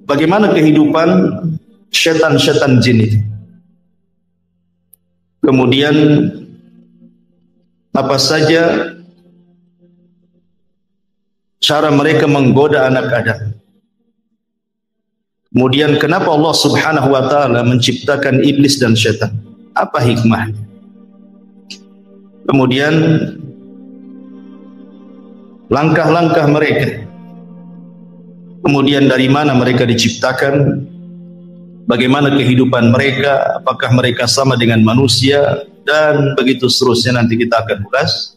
bagaimana kehidupan setan-setan jin itu. Kemudian apa saja cara mereka menggoda anak Adam. Kemudian kenapa Allah Subhanahu wa taala menciptakan iblis dan syaitan? Apa hikmahnya? Kemudian langkah-langkah mereka. Kemudian dari mana mereka diciptakan? Bagaimana kehidupan mereka? Apakah mereka sama dengan manusia? Dan begitu seterusnya nanti kita akan ulas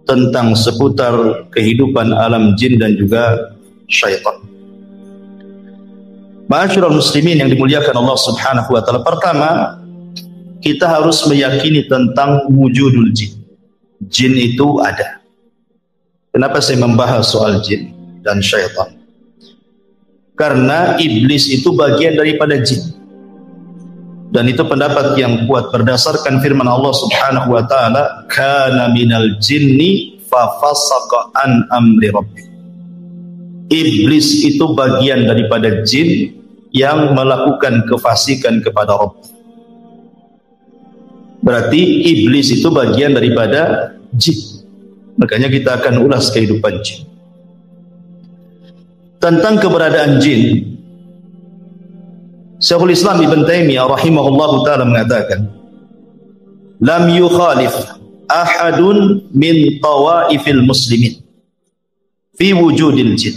tentang seputar kehidupan alam jin dan juga syaitan. Ma'asyiral muslimin yang dimuliakan Allah Subhanahu wa taala. Pertama, kita harus meyakini tentang wujudul jin. Jin itu ada. Kenapa saya membahas soal jin dan syaitan? Karena iblis itu bagian daripada jin. Dan itu pendapat yang kuat berdasarkan firman Allah Subhanahu wa taala, "Kana minal jinni fa fasaqa an amri rabbih." Iblis itu bagian daripada jin yang melakukan kefasikan kepada Rabb. Berarti iblis itu bagian daripada jin. Makanya kita akan ulas kehidupan jin. Tentang keberadaan jin, Syekhul Islam Ibn Taimiyah rahimahullahu ta'ala mengatakan, "Lam yukhalif ahadun min tawaifil muslimin fi wujudil jin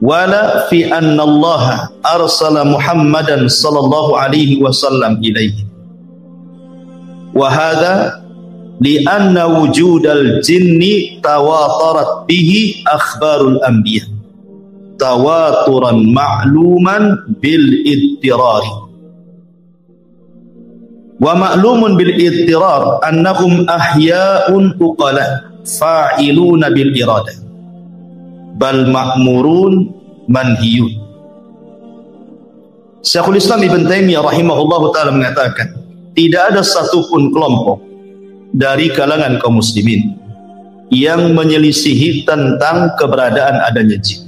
wala fi anna Allah arsala Muhammadan sallallahu alaihi wasallam ilaihi wa hadha li anna wujudal jinni tawatarat bihi akhbarul anbiya tawaturan ma'luman bil ittirari wa ma'lumun bil ittirar annahum ahya'un uqala fa'iluna bil iradah bal ma'murun manhiyun." Syekhul Islam Ibn Taimiyah rahimahullahu ta'ala mengatakan, tidak ada satupun kelompok dari kalangan kaum muslimin yang menyelisihi tentang keberadaan adanya jin.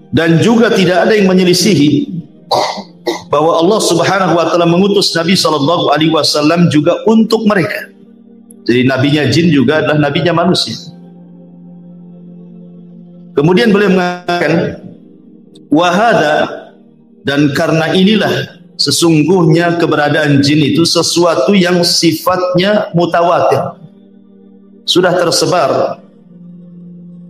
Dan juga tidak ada yang menyelisihi bahwa Allah Subhanahu wa taala mengutus Nabi sallallahu alaihi wasallam juga untuk mereka. Jadi nabinya jin juga adalah nabinya manusia. Kemudian beliau mengatakan, wahada, dan karena inilah sesungguhnya keberadaan jin itu sesuatu yang sifatnya mutawatir, sudah tersebar,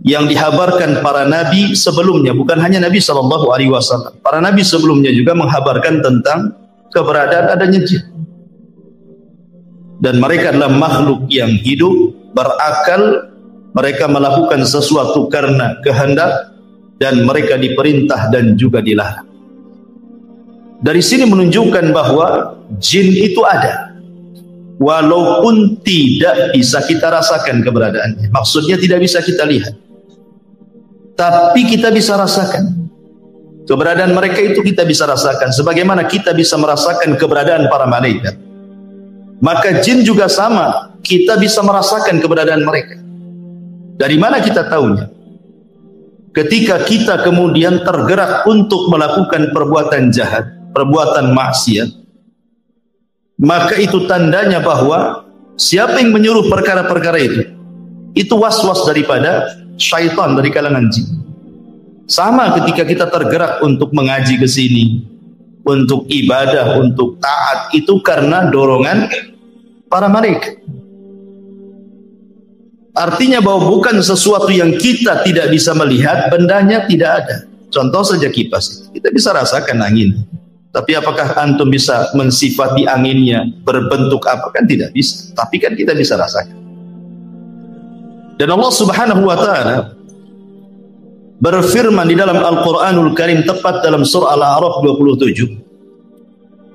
yang dihabarkan para nabi sebelumnya, bukan hanya Nabi sallallahu alaihi wasallam. Para nabi sebelumnya juga menghabarkan tentang keberadaan adanya jin. Dan mereka adalah makhluk yang hidup, berakal, mereka melakukan sesuatu karena kehendak, dan mereka diperintah dan juga dilarang. Dari sini menunjukkan bahwa jin itu ada, walaupun tidak bisa kita rasakan keberadaannya. Maksudnya tidak bisa kita lihat, tapi kita bisa rasakan keberadaan mereka. Itu kita bisa rasakan sebagaimana kita bisa merasakan keberadaan para malaikat. Maka jin juga sama, kita bisa merasakan keberadaan mereka. Dari mana kita tahunya? Ketika kita kemudian tergerak untuk melakukan perbuatan jahat, perbuatan maksiat, maka itu tandanya bahwa siapa yang menyuruh perkara-perkara itu was-was daripada syaitan dari kalangan jin. Sama ketika kita tergerak untuk mengaji ke sini, untuk ibadah, untuk taat, itu karena dorongan para malaikat. Artinya bahwa bukan sesuatu yang kita tidak bisa melihat, bendanya tidak ada. Contoh saja kipas, kita bisa rasakan angin, tapi apakah antum bisa mensifati anginnya berbentuk apa? Kan tidak bisa, tapi kan kita bisa rasakan. Dan Allah Subhanahu wa ta'ala berfirman di dalam Al-Quranul Karim, tepat dalam surah Al-A'raf 27,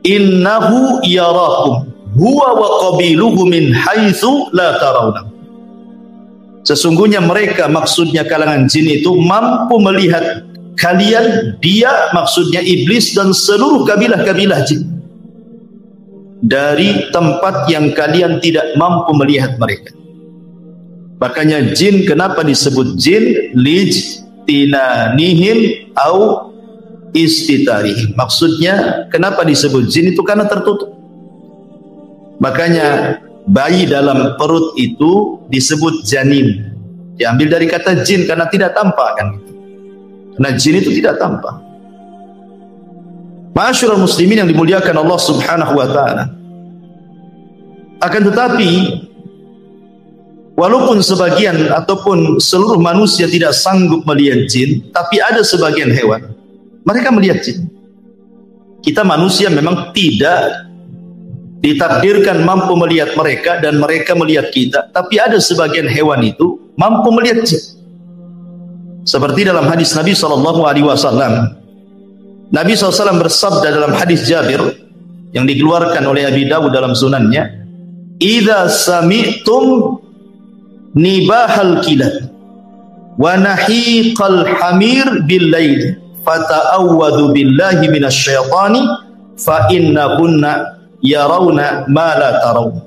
"Innahu yarakum huwa wa qabiluhu min haitsu la tarawna." Sesungguhnya mereka, maksudnya kalangan jin itu, mampu melihat kalian, dia maksudnya iblis dan seluruh kabilah-kabilah jin, dari tempat yang kalian tidak mampu melihat mereka. Makanya jin kenapa disebut jin? imtinanihim au istitarihim. Maksudnya kenapa disebut jin itu? Karena tertutup. Makanya bayi dalam perut itu disebut janin. Diambil dari kata jin karena tidak tampak kan. Karena jin itu tidak tampak. Ma'asyiral muslimin yang dimuliakan Allah Subhanahu wa taala. Akan tetapi walaupun sebagian ataupun seluruh manusia tidak sanggup melihat jin, tapi ada sebagian hewan mereka melihat jin. Kita manusia memang tidak ditakdirkan mampu melihat mereka dan mereka melihat kita, tapi ada sebagian hewan itu mampu melihat jin. Seperti dalam hadis Nabi SAW. Nabi SAW bersabda dalam hadis Jabir yang dikeluarkan oleh Abi Dawud dalam sunannya, "Idza sami'tum nibahal kilab wa nahiqal hamir bil lail fata'awwadhu billahi minasyaitani fa innakunna yarawna ma la tarawun."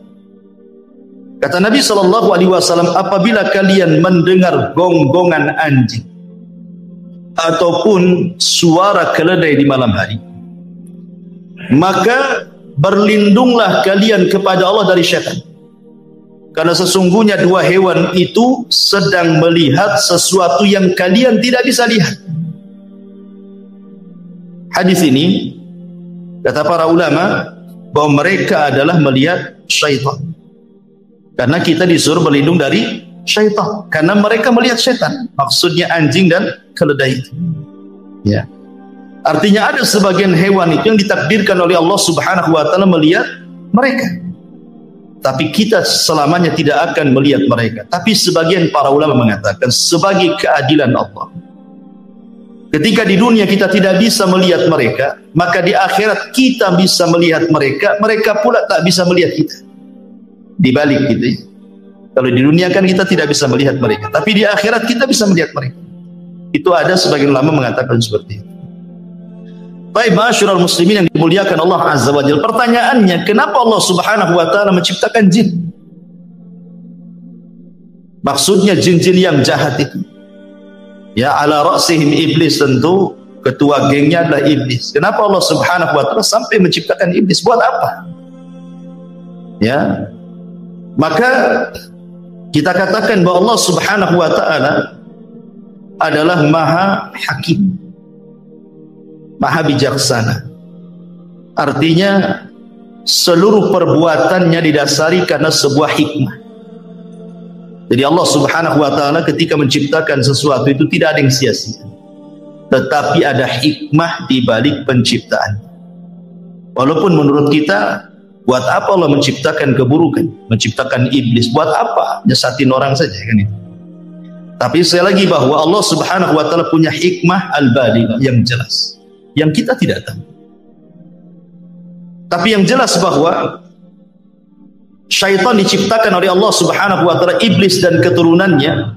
Kata Nabi SAW, apabila kalian mendengar gonggongan anjing ataupun suara keledai di malam hari, maka berlindunglah kalian kepada Allah dari syaitan. Karena sesungguhnya dua hewan itu sedang melihat sesuatu yang kalian tidak bisa lihat. Hadis ini, kata para ulama, bahwa mereka adalah melihat syaitan. Karena kita disuruh berlindung dari syaitan. Karena mereka melihat syaitan. Maksudnya anjing dan keledai itu. Ya. Artinya ada sebagian hewan itu yang ditakdirkan oleh Allah Subhanahu wa taala melihat mereka. Tapi kita selamanya tidak akan melihat mereka. Tapi sebagian para ulama mengatakan sebagai keadilan Allah, ketika di dunia kita tidak bisa melihat mereka, maka di akhirat kita bisa melihat mereka, mereka pula tak bisa melihat kita. Dibalik gitu ya. Kalau di dunia kan kita tidak bisa melihat mereka, tapi di akhirat kita bisa melihat mereka. Itu ada sebagian ulama mengatakan seperti itu. Baik, ma'asyiral muslimin yang dimuliakan Allah Azza wa Jalla. Pertanyaannya, kenapa Allah Subhanahu wa taala menciptakan jin? Maksudnya jin-jin yang jahat itu. Ya, ala ra'sihim iblis, tentu ketua gengnya adalah iblis. Kenapa Allah Subhanahu wa taala sampai menciptakan iblis? Buat apa? Ya. Maka kita katakan bahwa Allah Subhanahu wa taala adalah Maha Hakim, Maha bijaksana. Artinya seluruh perbuatannya didasari karena sebuah hikmah. Jadi Allah Subhanahu wa taala ketika menciptakan sesuatu itu tidak ada yang sia-sia. Tetapi ada hikmah di balik penciptaan. Walaupun menurut kita, buat apa Allah menciptakan keburukan, menciptakan iblis? Buat apa? Nyesatin orang saja kan itu. Tapi sekali lagi bahwa Allah Subhanahu wa taala punya hikmah al-balighah yang jelas, yang kita tidak tahu. Tapi yang jelas bahwa syaitan diciptakan oleh Allah Subhanahu wa taala, iblis dan keturunannya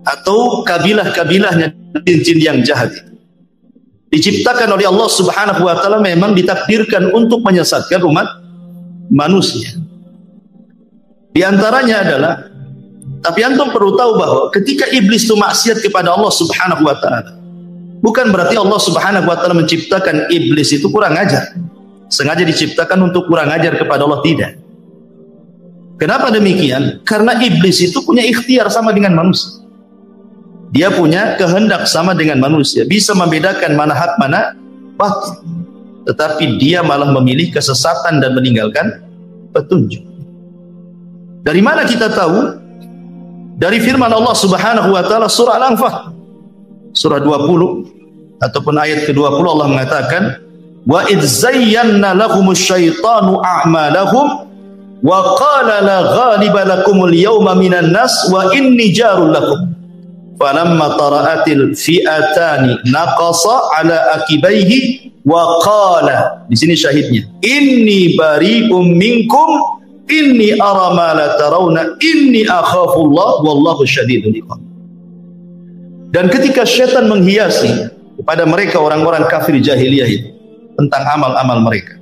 atau kabilah-kabilahnya, jin-jin yang jahat itu diciptakan oleh Allah Subhanahu wa taala, memang ditakdirkan untuk menyesatkan umat manusia. Di antaranya adalah, tapi antum perlu tahu bahwa ketika iblis itu maksiat kepada Allah Subhanahu wa taala, bukan berarti Allah Subhanahu wa taala menciptakan iblis itu kurang ajar, sengaja diciptakan untuk kurang ajar kepada Allah, tidak. Kenapa demikian? Karena iblis itu punya ikhtiar sama dengan manusia. Dia punya kehendak sama dengan manusia, bisa membedakan mana hak mana batil. Tetapi dia malah memilih kesesatan dan meninggalkan petunjuk. Dari mana kita tahu? Dari firman Allah Subhanahu wa taala surah Al-Anfal surah 20 ataupun ayat ke-20, Allah mengatakan, wa idz zayyana lahumusy syaitanu a'malahum wa qala la ghaliba lakumul yawma minan nas wa inni jarul lakum falamma tara'atil fi'atani naqasa ala akibaihi wa qala, di sini syahidnya, inni bari'um minkum inni ara ma la tarawna inni akhafullah wallahu syadidul iqab. Dan ketika syaitan menghiasi kepada mereka orang-orang kafir jahiliyah itu tentang amal-amal mereka,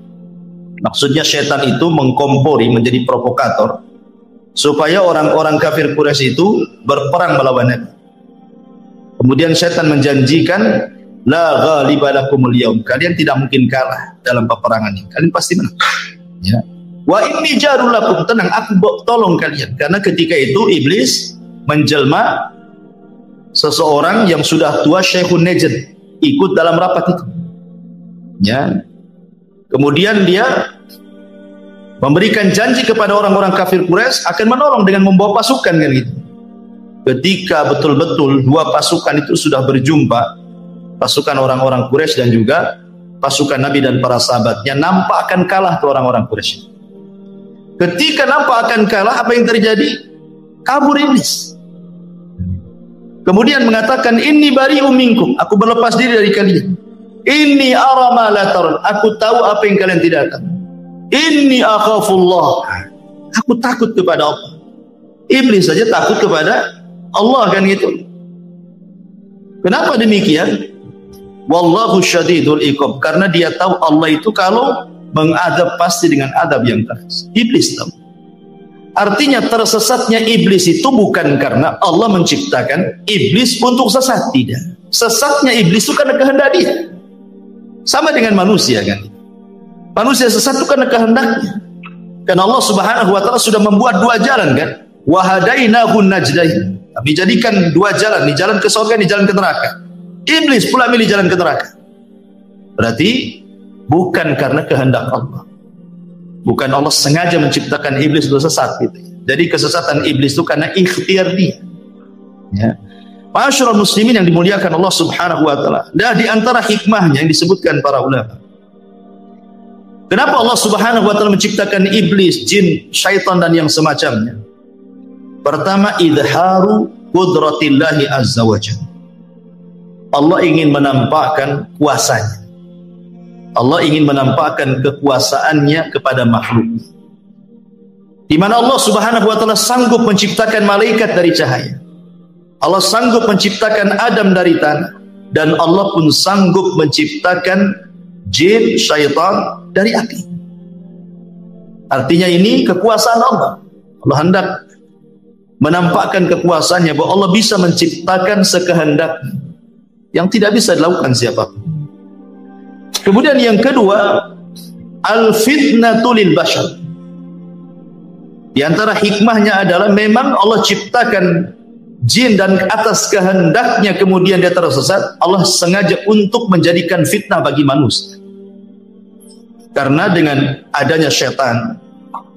maksudnya syaitan itu mengkompori, menjadi provokator supaya orang-orang kafir Quraisy itu berperang melawan Nabi. Kemudian syaitan menjanjikan, la ghaliba lakumul yaum, kalian tidak mungkin kalah dalam peperangan ini, kalian pasti menang. Ya. Wa inni jarul lakum, tenang, aku tolong kalian. Karena ketika itu iblis menjelma seseorang yang sudah tua, Syekhun Najd, ikut dalam rapat itu. Ya. Kemudian dia memberikan janji kepada orang-orang kafir Quraisy akan menolong dengan membawa pasukan kan gitu. Ketika betul-betul dua pasukan itu sudah berjumpa, pasukan orang-orang Quraisy dan juga pasukan Nabi dan para sahabatnya, nampak akan kalah tuh orang-orang Quraisy. Ketika nampak akan kalah, apa yang terjadi? Kabur iblis. Kemudian mengatakan, inni bari'um minkum, aku berlepas diri dari kalian. Inni ara ma la tarun, aku tahu apa yang kalian tidak tahu. Inni akhafullah, aku takut kepada Allah. Iblis saja takut kepada Allah kan gitu. Kenapa demikian? Wallahu syadidul iqab, karena dia tahu Allah itu kalau mengadab pasti dengan adab yang keras. Iblis tahu. Artinya tersesatnya iblis itu bukan karena Allah menciptakan iblis untuk sesat, tidak. Sesatnya iblis itu karena kehendak dia. Sama dengan manusia kan. Manusia sesat itu karena kehendaknya. Karena Allah Subhanahu wa taala sudah membuat dua jalan kan. Wa hadainahu najdain. Kami jadikan dua jalan, ini jalan ke surga, ini jalan ke neraka. Iblis pula milih jalan ke neraka. Berarti bukan karena kehendak Allah. Bukan Allah sengaja menciptakan iblis untuk sesat gitu. Jadi kesesatan iblis itu karena ikhtiar dia. Ya. Ma'asyiral muslimin yang dimuliakan Allah Subhanahu wa taala. Dan di antara hikmahnya yang disebutkan para ulama. Kenapa Allah Subhanahu wa taala menciptakan iblis, jin, syaitan dan yang semacamnya? Pertama, idharu qudratillahi azza wajalla. Allah ingin menampakkan kuasanya. Allah ingin menampakkan kekuasaannya kepada makhluk. Di mana Allah Subhanahu wa taala sanggup menciptakan malaikat dari cahaya. Allah sanggup menciptakan Adam dari tanah, dan Allah pun sanggup menciptakan jin, syaitan dari api. Artinya ini kekuasaan Allah. Allah hendak menampakkan kekuasaannya bahwa Allah bisa menciptakan sekehendaknya yang tidak bisa dilakukan siapapun. Kemudian yang kedua, al-fitnatu lil bashar. Di antara hikmahnya adalah memang Allah ciptakan jin dan atas kehendaknya kemudian dia tersesat, Allah sengaja untuk menjadikan fitnah bagi manusia. Karena dengan adanya syaitan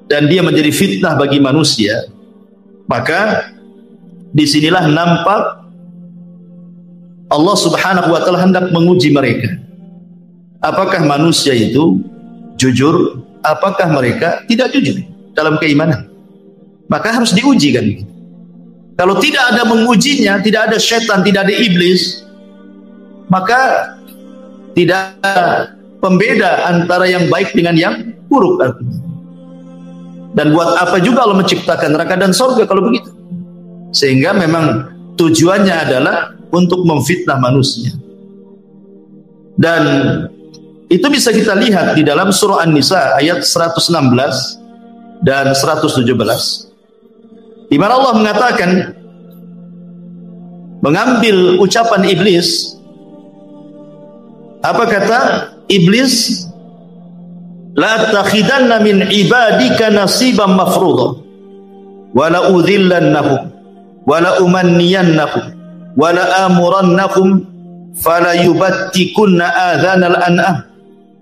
dan dia menjadi fitnah bagi manusia, maka disinilah nampak Allah Subhanahu wa taala hendak menguji mereka. Apakah manusia itu jujur? Apakah mereka tidak jujur dalam keimanan? Maka harus diuji kan. Kalau tidak ada mengujinya, tidak ada syaitan, tidak ada iblis, maka tidak ada pembeda antara yang baik dengan yang buruk. Dan buat apa juga Allah menciptakan neraka dan surga kalau begitu? Sehingga memang tujuannya adalah untuk memfitnah manusia. Dan itu bisa kita lihat di dalam surah An-Nisa ayat 116 dan 117. Di mana Allah mengatakan, mengambil ucapan iblis. Apa kata iblis? La takhidanna min ibadika nasiban mafruḍa wa la udhillannahum wa la umanniyannahum wa la amurannahum fala yubattikunna adhanal an'am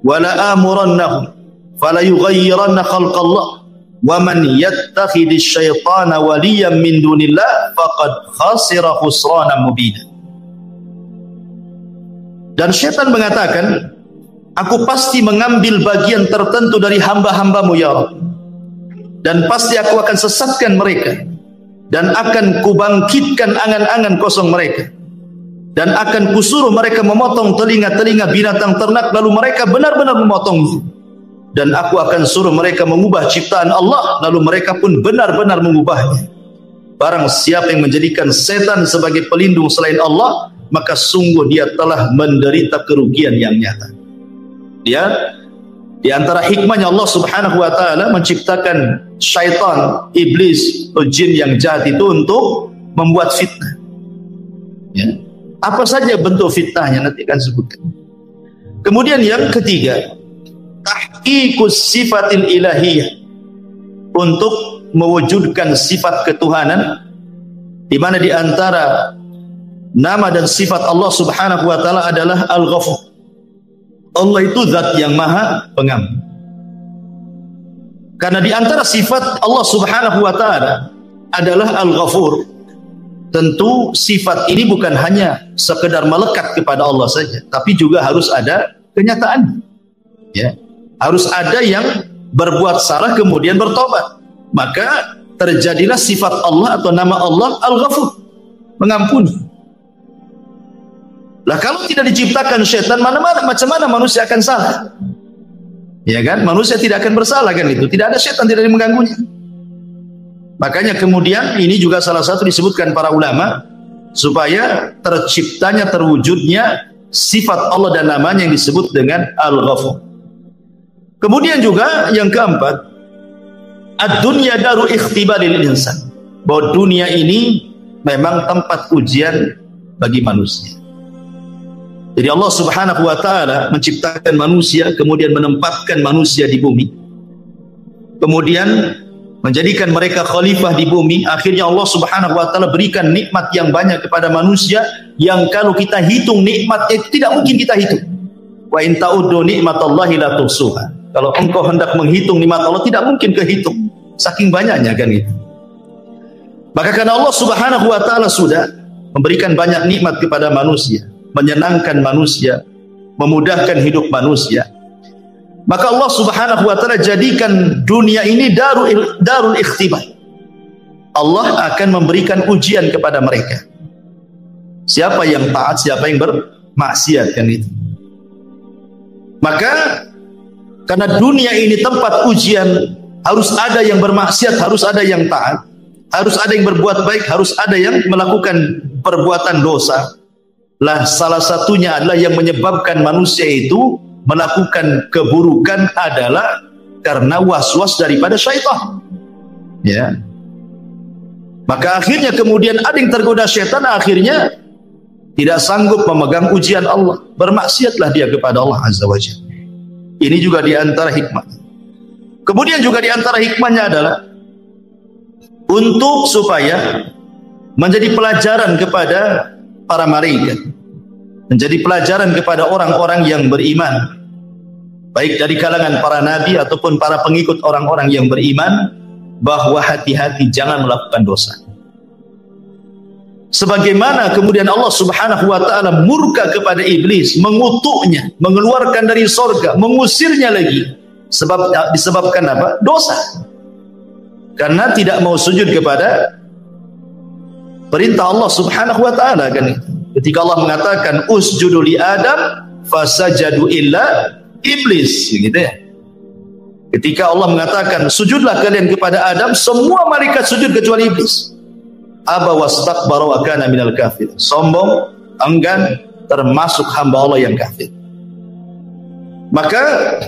wa la amurannahum fala yughayyiranna khalqallah wa man yattakhidhish syaitana waliyan min dunillah faqad khasira khusranan mubina. Dan syaitan mengatakan, aku pasti mengambil bagian tertentu dari hamba-hambamu ya Rabb, dan pasti aku akan sesatkan mereka, dan akan kubangkitkan angan-angan kosong mereka, dan akan kusuruh mereka memotong telinga-telinga binatang ternak, lalu mereka benar-benar memotongnya, dan aku akan suruh mereka mengubah ciptaan Allah, lalu mereka pun benar-benar mengubahnya. Barang siapa yang menjadikan setan sebagai pelindung selain Allah, maka sungguh dia telah menderita kerugian yang nyata. Ya, di antara hikmahnya Allah Subhanahu wa taala menciptakan syaitan, iblis, atau jin yang jahat itu untuk membuat fitnah. Ya. Apa saja bentuk fitnahnya nanti akan sebutkan. Kemudian yang ketiga, tahqiqus sifatil ilahiyah, untuk mewujudkan sifat ketuhanan, di mana di antara nama dan sifat Allah Subhanahu wa taala adalah Al-Ghafur. Allah itu zat yang maha pengampun. Karena di antara sifat Allah Subhanahu wa taala adalah Al-Ghafur, tentu sifat ini bukan hanya sekedar melekat kepada Allah saja, tapi juga harus ada kenyataan. Ya, harus ada yang berbuat salah kemudian bertobat. Maka terjadilah sifat Allah atau nama Allah Al-Ghafur, mengampuni. Lah kalau tidak diciptakan syaitan, macam mana manusia akan salah? Ya kan? Manusia tidak akan bersalah kan itu. Tidak ada syaitan, tidak ada yang mengganggunya. Makanya kemudian ini juga salah satu disebutkan para ulama, supaya terciptanya, terwujudnya sifat Allah dan namanya yang disebut dengan Al-Ghafur. Kemudian juga yang keempat, ad-dunya daru ikhtibaril insan, bahwa dunia ini memang tempat ujian bagi manusia. Jadi Allah Subhanahu wa taala menciptakan manusia, kemudian menempatkan manusia di bumi, kemudian menjadikan mereka khalifah di bumi. Akhirnya Allah Subhanahu wa taala berikan nikmat yang banyak kepada manusia, yang kalau kita hitung nikmat itu tidak mungkin kita hitung. Wa in ta'uddu nikmatallahi la tuhsuha. Kalau engkau hendak menghitung nikmat Allah, tidak mungkin kehitung, saking banyaknya kan itu. Maka karena Allah Subhanahu wa taala sudah memberikan banyak nikmat kepada manusia, menyenangkan manusia, memudahkan hidup manusia, maka Allah Subhanahu wa taala jadikan dunia ini darul ikhtibar. Allah akan memberikan ujian kepada mereka. Siapa yang taat, siapa yang bermaksiat kan itu. Maka karena dunia ini tempat ujian, harus ada yang bermaksiat, harus ada yang taat, harus ada yang berbuat baik, harus ada yang melakukan perbuatan dosa. Lah salah satunya adalah yang menyebabkan manusia itu melakukan keburukan adalah karena was-was daripada syaitan. Ya. Maka akhirnya kemudian ada yang tergoda syaitan, akhirnya tidak sanggup memegang ujian Allah, bermaksiatlah dia kepada Allah Azza wa Jalla. Ini juga di antara hikmah. Kemudian juga di antara hikmahnya adalah untuk supaya menjadi pelajaran kepada para malaikat, menjadi pelajaran kepada orang-orang yang beriman, baik dari kalangan para nabi ataupun para pengikut orang-orang yang beriman, bahwa hati-hati jangan melakukan dosa. Sebagaimana kemudian Allah Subhanahu wa taala murka kepada iblis, mengutuknya, mengeluarkan dari surga, mengusirnya lagi. Disebabkan apa? Dosa. Karena tidak mau sujud kepada perintah Allah Subhanahu wa taala kan. Ketika Allah mengatakan usjudu li Adam fasajadu illa iblis, gitu ya. Ketika Allah mengatakan sujudlah kalian kepada Adam, semua malaikat sujud kecuali iblis. Aba wastakbara wa kana minal kafir. Sombong, enggan, termasuk hamba Allah yang kafir. Maka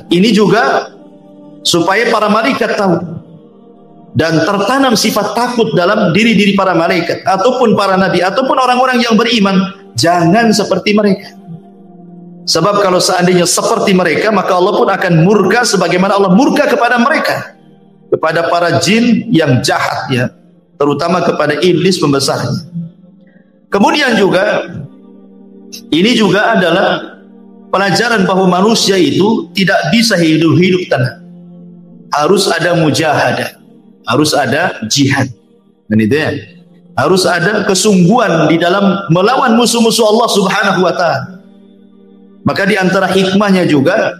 ini juga supaya para malaikat tahu dan tertanam sifat takut dalam diri-diri para malaikat ataupun para nabi ataupun orang-orang yang beriman, jangan seperti mereka. Sebab kalau seandainya seperti mereka, maka Allah pun akan murka sebagaimana Allah murka kepada mereka, kepada para jin yang jahat ya, terutama kepada iblis pembesarnya. Kemudian juga ini juga adalah pelajaran bahwa manusia itu tidak bisa hidup tenang. Harus ada mujahadah, harus ada jihad. Dan itu ya, harus ada kesungguhan di dalam melawan musuh-musuh Allah Subhanahu wa taala. Maka di antara hikmahnya juga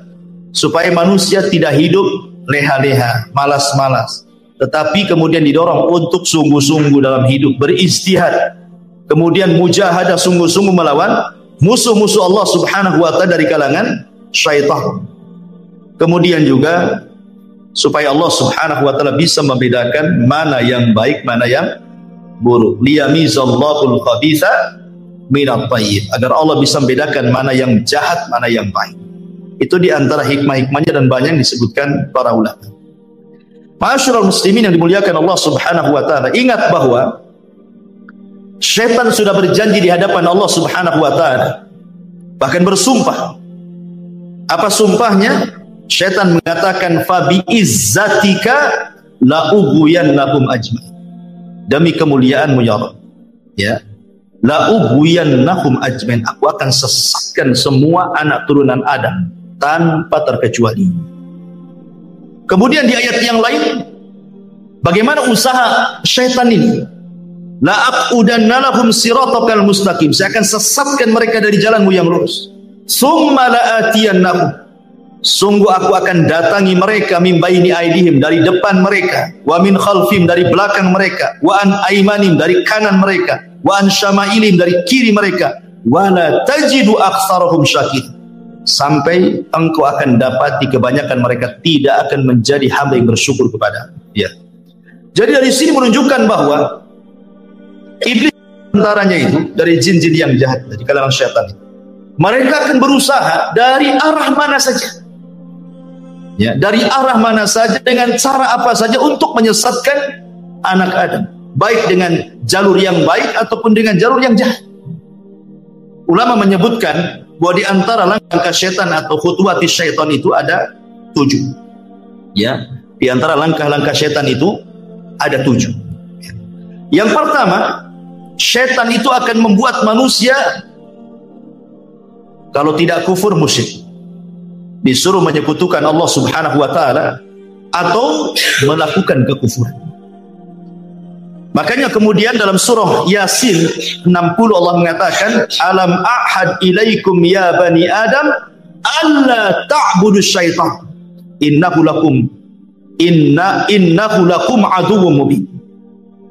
supaya manusia tidak hidup leha-leha, malas-malas, tetapi kemudian didorong untuk sungguh-sungguh dalam hidup, beristihad, kemudian mujahadah sungguh-sungguh melawan musuh-musuh Allah Subhanahu wa taala dari kalangan syaitan. Kemudian juga supaya Allah Subhanahu wa taala bisa membedakan mana yang baik, mana yang buruk. Liyamizallahu al-khabitha minat tayyib, agar Allah bisa membedakan mana yang jahat, mana yang baik. Itu di antara hikmah-hikmahnya dan banyak yang disebutkan para ulama. Ma'asyiral muslimin yang dimuliakan Allah Subhanahu wa taala, ingat bahwa Syaitan sudah berjanji di hadapan Allah Subhanahu wa taala, bahkan bersumpah. Apa sumpahnya? Syaitan mengatakan, fa bi izzatika la ughwiyannahum ajmain. Demi kemuliaanmu ya Rabb, ya, la ughwiyannahum ajmain, aku akan sesatkan semua anak turunan Adam tanpa terkecuali. Kemudian di ayat yang lain, bagaimana usaha syaitan ini? La aqudanna lahum siratakal mustaqim, saya akan sesatkan mereka dari jalanmu yang lurus. Summa la'atiyannahum, sungguh aku akan datangi mereka, min baini aidihim, dari depan mereka, wa min khalfihim, dari belakang mereka, wa an aimanim, dari kanan mereka, wa an syamailim, dari kiri mereka, wa la tajidu aktsarahum syakir, sampai engkau akan dapati kebanyakan mereka tidak akan menjadi hamba yang bersyukur kepada. Ya. Jadi dari sini menunjukkan bahwa iblis antaranya itu dari jin-jin yang jahat, dari kalangan syaitan, mereka akan berusaha dari arah mana saja, ya, dari arah mana saja, dengan cara apa saja untuk menyesatkan anak Adam, baik dengan jalur yang baik ataupun dengan jalur yang jahat. Ulama menyebutkan bahwa di antara langkah syaitan atau khutuwati syaitan itu ada 7. Ya, di antara langkah-langkah syaitan itu ada 7. Yang pertama, syaitan itu akan membuat manusia kalau tidak kufur musyrik, disuruh menyekutukan Allah Subhanahu wa taala atau melakukan kekufuran. Makanya kemudian dalam surah Yasin 60 Allah mengatakan, alam ahad ilaikum ya bani adam alla ta'budu syaitan innahu lakum aduwwum mubin.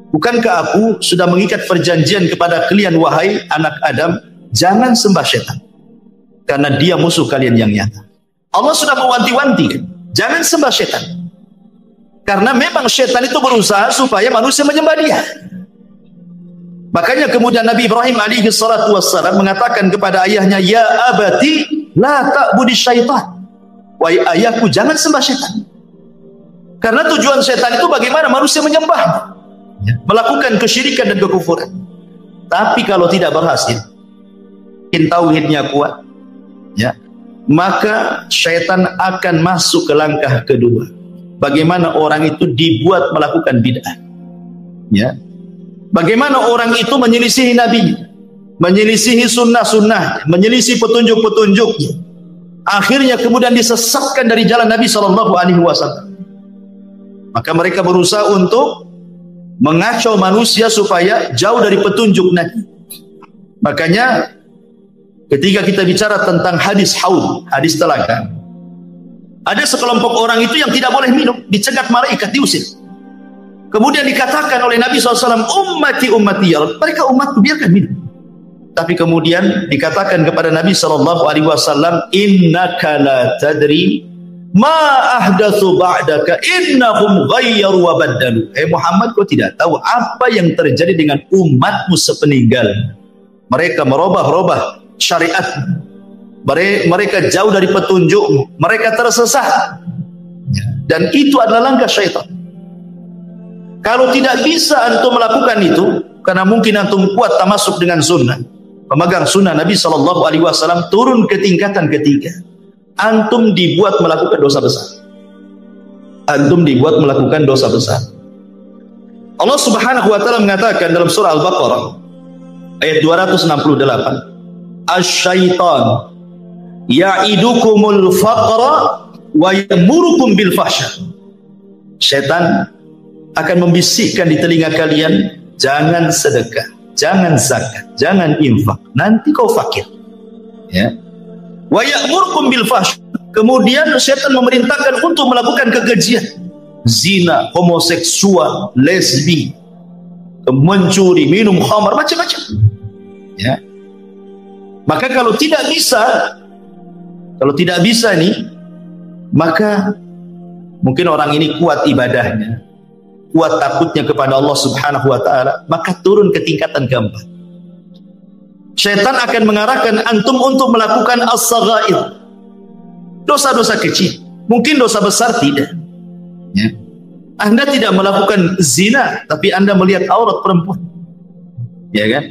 Bukankah aku sudah mengikat perjanjian kepada kalian wahai anak Adam, jangan sembah syaitan, karena dia musuh kalian yang nyata. Allah sudah mewanti-wanti, jangan sembah syaitan, karena memang syaitan itu berusaha supaya manusia menyembah dia. Makanya kemudian Nabi Ibrahim alaihi salatu wassalam mengatakan kepada ayahnya, ya abati la ta'budi syaitan, wahai ayahku jangan sembah syaitan, karena tujuan syaitan itu bagaimana manusia menyembah, melakukan kesyirikan dan kekufuran. Tapi kalau tidak berhasil, tauhidnya kuat, ya, maka syaitan akan masuk ke langkah kedua. Bagaimana orang itu dibuat melakukan bid'ah, ya. Bagaimana orang itu menyelisihi Nabi, menyelisihi sunnah-sunnah, menyelisihi petunjuk-petunjuknya, akhirnya kemudian disesatkan dari jalan Nabi SAW. Maka mereka berusaha untuk mengacau manusia supaya jauh dari petunjuk Nabi. Makanya ketika kita bicara tentang hadis haud, hadis telaga, ada sekelompok orang itu yang tidak boleh minum, dicegat malaikat, diusir. Kemudian dikatakan oleh Nabi SAW, ummati ummati ya Rabb, mereka umatku, biarkan minum. Tapi kemudian dikatakan kepada Nabi SAW, innaka la tadri ma ahdatsu ba'daka innahum ghayyaru wa baddalu. Muhammad, kau tidak tahu apa yang terjadi dengan umatmu sepeninggal. Mereka merubah-rubah syariat, mereka jauh dari petunjukmu, mereka tersesat, dan itu adalah langkah syaitan. Kalau tidak bisa antum melakukan itu, karena mungkin antum kuat tamasuk dengan sunnah, pemegang sunnah Nabi SAW, turun ke tingkatan ketiga. Antum dibuat melakukan dosa besar. Antum dibuat melakukan dosa besar. Allah Subhanahu wa taala mengatakan dalam surah Al-Baqarah ayat 268, asy-syaitan ya'idukumul faqra wa ya'murukum bil fahsya. Syaitan akan membisikkan di telinga kalian, jangan sedekah, jangan zakat, jangan infak, nanti kau fakir. Ya. Wa ya'murukum bil fahsy. Kemudian syaitan memerintahkan untuk melakukan kekejian, zina, homoseksual, lesbi, mencuri, minum khamar, macam-macam. Ya. Maka kalau tidak bisa nih, maka mungkin orang ini kuat ibadahnya, kuat takutnya kepada Allah Subhanahu wa taala, maka turun ke tingkatan keempat. Syaitan akan mengarahkan antum untuk melakukan as-saghair, dosa-dosa kecil. Mungkin dosa besar tidak, ya. Anda tidak melakukan zina, tapi Anda melihat aurat perempuan. Ya kan?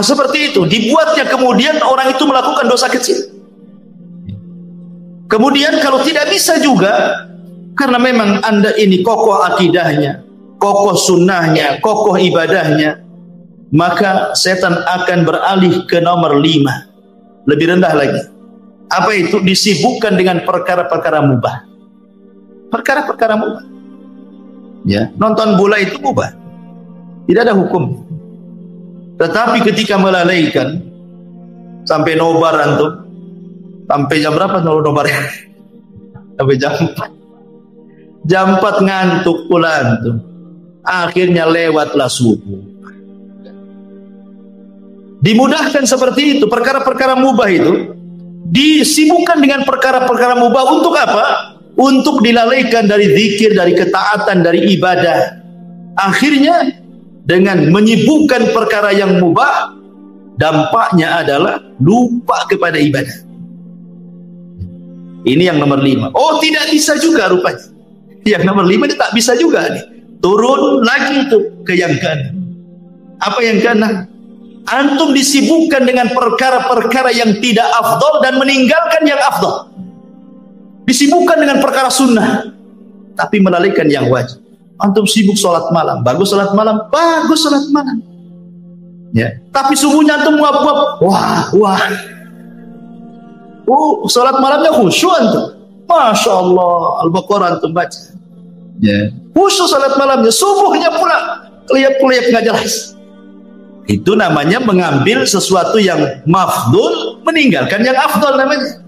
Seperti itu dibuatnya, kemudian orang itu melakukan dosa kecil. Kemudian kalau tidak bisa juga, karena memang Anda ini kokoh akidahnya, kokoh sunnahnya, kokoh ibadahnya, maka setan akan beralih ke nomor 5, lebih rendah lagi. Apa itu? Disibukkan dengan perkara-perkara mubah. Perkara-perkara mubah. Ya, nonton bola itu mubah, tidak ada hukum. Tetapi ketika melalaikan sampai nobar antum, sampai jam berapa nobar? Sampai jam 4. Jam 4 ngantuk pula antum. Akhirnya lewatlah subuh. Dimudahkan seperti itu. Perkara-perkara mubah itu disibukkan dengan perkara-perkara mubah untuk apa? Untuk dilalaikan dari zikir, dari ketaatan, dari ibadah. Akhirnya dengan menyibukkan perkara yang mubah, dampaknya adalah lupa kepada ibadah. Ini yang nomor 5. Oh, tidak bisa juga rupanya. Yang nomor 5 ini tak bisa juga nih. Turun lagi itu ke yang ke-6. Apa yang ke-6? Antum disibukkan dengan perkara-perkara yang tidak afdol dan meninggalkan yang afdol. Disibukkan dengan perkara sunnah, tapi melalaikan yang wajib. Antum sibuk sholat malam, bagus sholat malam, bagus sholat malam. Ya, tapi subuhnya antum nguap-nguap, wah. Sholat malamnya khusyuk antum. Masya Allah, Al-Baqarah antum baca. Ya, khusyuk sholat malamnya, subuhnya pula kelihap-kelihap nggak jelas. Itu namanya mengambil sesuatu yang mafdul, meninggalkan yang afdol namanya.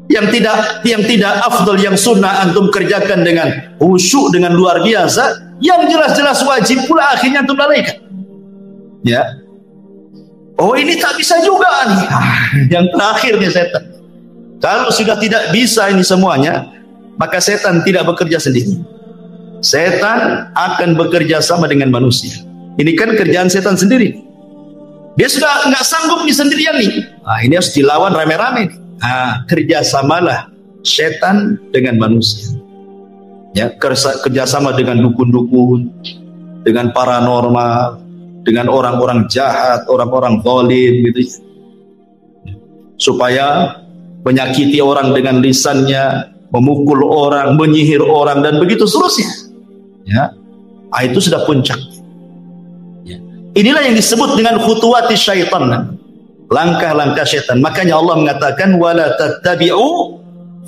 Yang tidak afdol, yang sunnah antum kerjakan dengan khusyuk, dengan luar biasa. Yang jelas-jelas wajib pula akhirnya antum lalaikan. Ya. Oh, ini tak bisa juga nih. Yang terakhir nih setan. Kalau sudah tidak bisa ini semuanya, maka setan tidak bekerja sendiri. Setan akan bekerja sama dengan manusia. Ini kan kerjaan setan sendiri. Dia sudah nggak sanggup nih sendirian nih. Ini harus dilawan rame-rame nih. Kerjasamalah setan dengan manusia. Ya, kerjasama dengan dukun-dukun, dengan paranormal, dengan orang-orang jahat, orang-orang zalim gitu. Supaya menyakiti orang dengan lisannya, memukul orang, menyihir orang, dan begitu seterusnya. Ya, itu sudah puncak. Ya. Inilah yang disebut dengan khutuwati syaitan, langkah-langkah syaitan. Makanya Allah mengatakan wala tattabi'u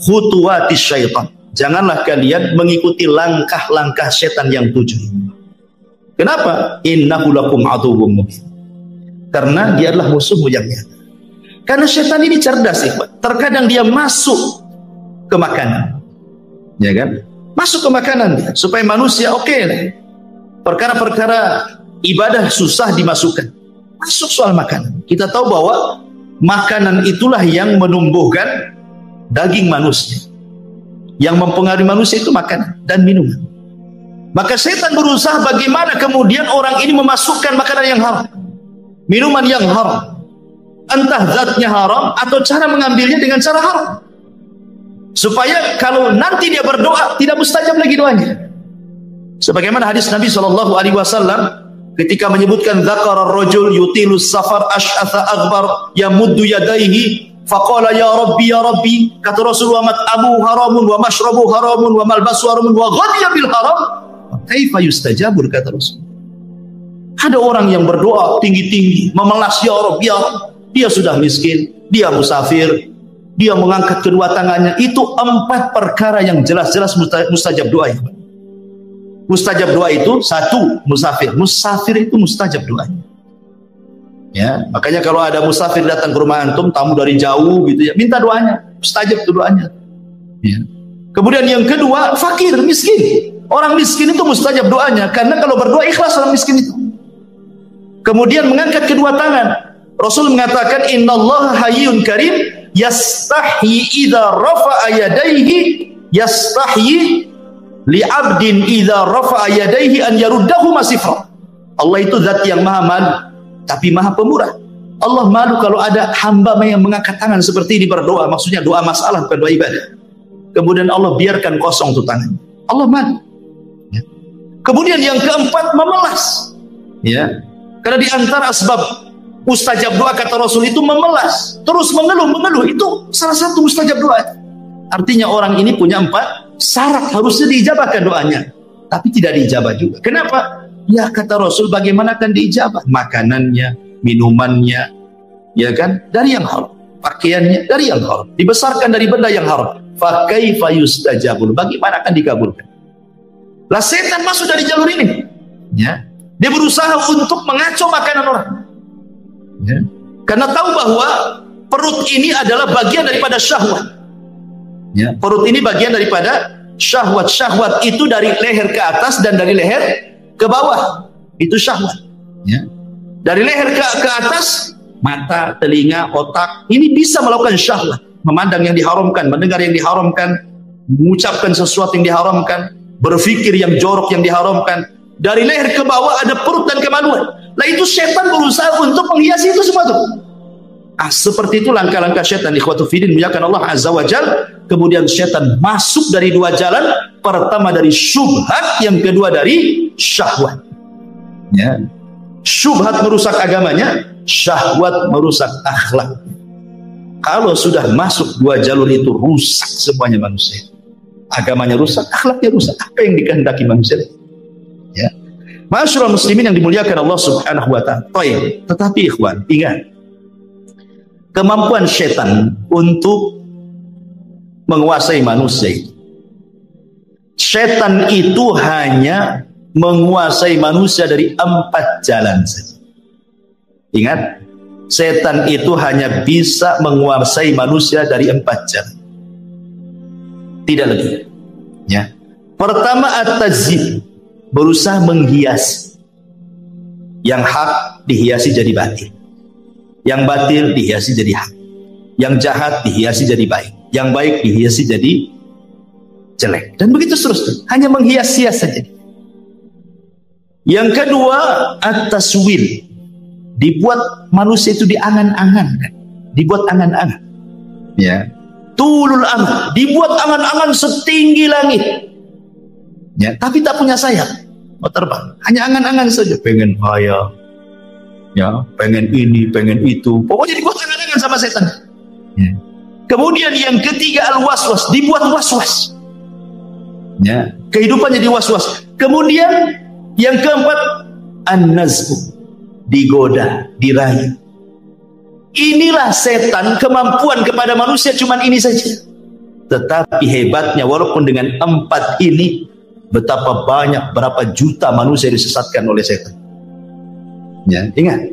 khutuwati syaitan. Janganlah kalian mengikuti langkah-langkah syaitan yang 7. Kenapa? Innahu lakum aduwwum mubin. Karena dia adalah musuhmu yang nyata. Karena syaitan ini cerdas, ikhwan. Terkadang dia masuk ke makanan. Ya kan? Masuk ke makanan dia supaya manusia oke. Perkara-perkara ibadah susah dimasukkan. Masuk soal makanan. Kita tahu bahwa makanan itulah yang menumbuhkan daging manusia. Yang mempengaruhi manusia itu makanan dan minuman. Maka setan berusaha bagaimana kemudian orang ini memasukkan makanan yang haram, minuman yang haram. Entah zatnya haram atau cara mengambilnya dengan cara haram. Supaya kalau nanti dia berdoa tidak mustajab lagi doanya. Sebagaimana hadis Nabi SAW ketika menyebutkan dzakara ar-rajul yutilus safar asy'atha aghbar yamuddu yadayhi faqala ya rabbi, kata Rasulullah, mat'amu haramun wa mashrabu haramun wa malbasu haramun wa ghadiya bil haram kaifa yustajabur, kata Rasul. Ada orang yang berdoa tinggi-tinggi memelas, ya Rabb, ya Rabb. Dia sudah miskin, dia musafir, dia mengangkat kedua tangannya. Itu 4 perkara yang jelas-jelas mustajab doa. Mustajab doa itu 1, musafir. Musafir itu mustajab doa. Ya, makanya kalau ada musafir datang ke rumah antum, tamu dari jauh gitu ya, minta doanya, mustajab itu doanya. Ya. Kemudian yang kedua, fakir, miskin. Orang miskin itu mustajab doanya, karena kalau berdoa ikhlas orang miskin itu. Kemudian mengangkat kedua tangan. Rasul mengatakan innallaha hayyun karim yastahyi idza rafa'a yadayhi yastahyi li 'abdin idza rafa'a yadayhi an yaruddahu masifra. Allah itu zat yang maha malu tapi maha pemurah. Allah malu kalau ada hamba yang mengangkat tangan seperti ini berdoa, maksudnya doa masalah bukan doa ibadah. Kemudian Allah biarkan kosong tuh tangan. Allah malu. Ya. Kemudian yang keempat, memelas. Ya. Karena di antara sebab mustajab doa kata Rasul itu memelas, terus mengeluh, itu salah satu mustajab doa. Artinya orang ini punya 4 syarat harusnya diijabahkan doanya, tapi tidak diijabah juga. Kenapa? Ya kata Rasul, bagaimana akan diijabah? Makanannya, minumannya, ya kan, dari yang haram. Pakaiannya dari yang haram, dibesarkan dari benda yang haram. Fa kaifa yustajabul, bagaimana akan dikabulkan? Lah setan masuk dari jalur ini, ya. Dia berusaha untuk mengacau makanan orang, ya. Karena tahu bahwa perut ini adalah bagian daripada syahwat, ya. Perut ini bagian daripada syahwat. Syahwat itu dari leher ke atas dan dari leher ke bawah, itu syahwat, ya. Dari leher ke atas, mata, telinga, otak, ini bisa melakukan syahwat, memandang yang diharamkan, mendengar yang diharamkan, mengucapkan sesuatu yang diharamkan, berpikir yang jorok yang diharamkan. Dari leher ke bawah ada perut dan kemaluan. Lah itu setan berusaha untuk menghiasi itu semua tuh. Seperti itu langkah-langkah setan. Ikhwatu fiddin, muliakan Allah Azza wa Jalla. Kemudian setan masuk dari 2 jalan. Pertama dari syubhat, yang kedua dari syahwat, ya. Syubhat merusak agamanya, syahwat merusak akhlak. Kalau sudah masuk 2 jalur itu, rusak semuanya manusia. Agamanya rusak, akhlaknya rusak. Apa yang dikehendaki manusia? Ya. Ma'asyiral muslimin yang dimuliakan Allah Subhanahu wa taala. Tetapi ikhwan, ingat, kemampuan setan untuk menguasai manusia itu, setan itu hanya menguasai manusia dari 4 jalan saja. Ingat, setan itu hanya bisa menguasai manusia dari 4 jalan, tidak lebih, ya. Pertama, at-tazyib, berusaha menghias. Yang hak dihiasi jadi batil, yang batil dihiasi jadi hak, yang jahat dihiasi jadi baik, yang baik dihiasi jadi jelek, dan begitu seterusnya. Hanya menghias-hias saja. Yang kedua, at-taswil, dibuat manusia itu diangan-angan, dibuat angan-angan, ya. Tulul amal, dibuat angan-angan setinggi langit, ya, tapi tak punya sayap, mau terbang, hanya angan-angan saja, pengen kaya, ya, pengen ini, pengen itu, pokoknya dibuat angan-angan sama setan, ya. Kemudian yang ketiga, al-waswas, dibuat was-was, ya, kehidupannya di-was-was. Kemudian yang keempat, an-naz'u, digoda, dirayu. Inilah setan, kemampuan kepada manusia cuman ini saja. Tetapi hebatnya, walaupun dengan 4 ini, betapa banyak, berapa juta manusia disesatkan oleh setan. Ya, ingat,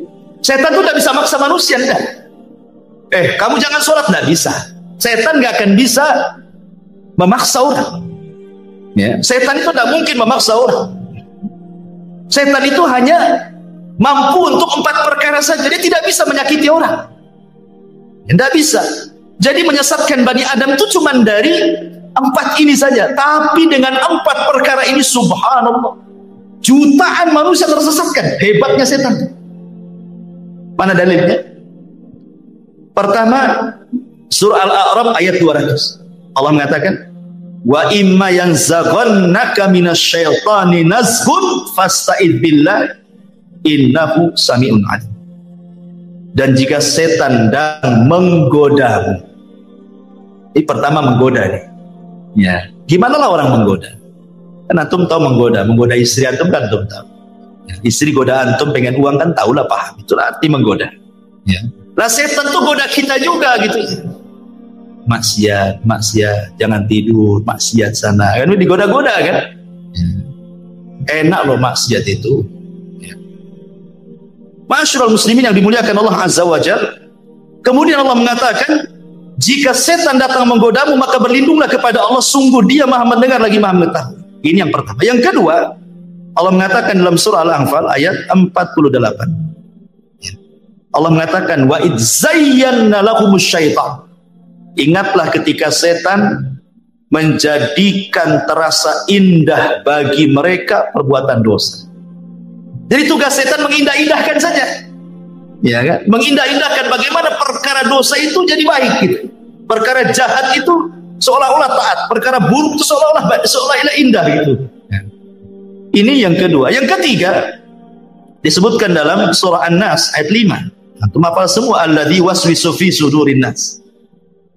setan itu tidak bisa maksa manusia, enggak. Kamu jangan sholat, tidak bisa. Setan nggak akan bisa memaksa orang. Ya, setan itu tidak mungkin memaksa orang. Setan itu hanya mampu untuk 4 perkara saja. Dia tidak bisa menyakiti orang. Tidak bisa. Jadi menyesatkan Bani Adam itu cuma dari 4 ini saja. Tapi dengan 4 perkara ini, subhanallah, jutaan manusia tersesatkan. Hebatnya setan. Mana dalilnya? Pertama, surah Al-A'raf ayat 200. Allah mengatakan, wa imma yanzaghannaka minasyaitani nazghun fasta'id billah innahu sami'un alim. Dan jika setan dan menggodamu, ini pertama menggoda nih, ya. Gimana lah orang menggoda? Kan antum tahu menggoda istri antum kan antum tahu. Ya, istri goda antum pengen uang kan tahulah, paham. Itulah arti menggoda. Ya. Lah setan tuh goda kita juga gitu. Maksiat, jangan tidur, maksiat sana. Kan digoda-goda kan? Ya. Enak loh maksiat itu. Ma'asyiral muslimin yang dimuliakan Allah Azza wa Jalla. Kemudian Allah mengatakan, jika setan datang menggodamu, maka berlindunglah kepada Allah, sungguh Dia Maha mendengar lagi Maha mengetahui. Ini yang pertama. Yang kedua, Allah mengatakan dalam surah Al-Anfal ayat 48. Allah mengatakan, wa idzayyana lahumus syaitan. Ingatlah ketika setan menjadikan terasa indah bagi mereka perbuatan dosa. Jadi tugas setan mengindah-indahkan saja, ya kan? Mengindah-indahkan bagaimana perkara dosa itu jadi baik gitu. Perkara jahat itu seolah-olah taat, perkara buruk itu seolah-olah indah gitu. Ya. Ini yang kedua. Yang ketiga, disebutkan dalam surah An-Nas ayat 5. Antum hafal semua, alladzi waswisu fi sudurin nas.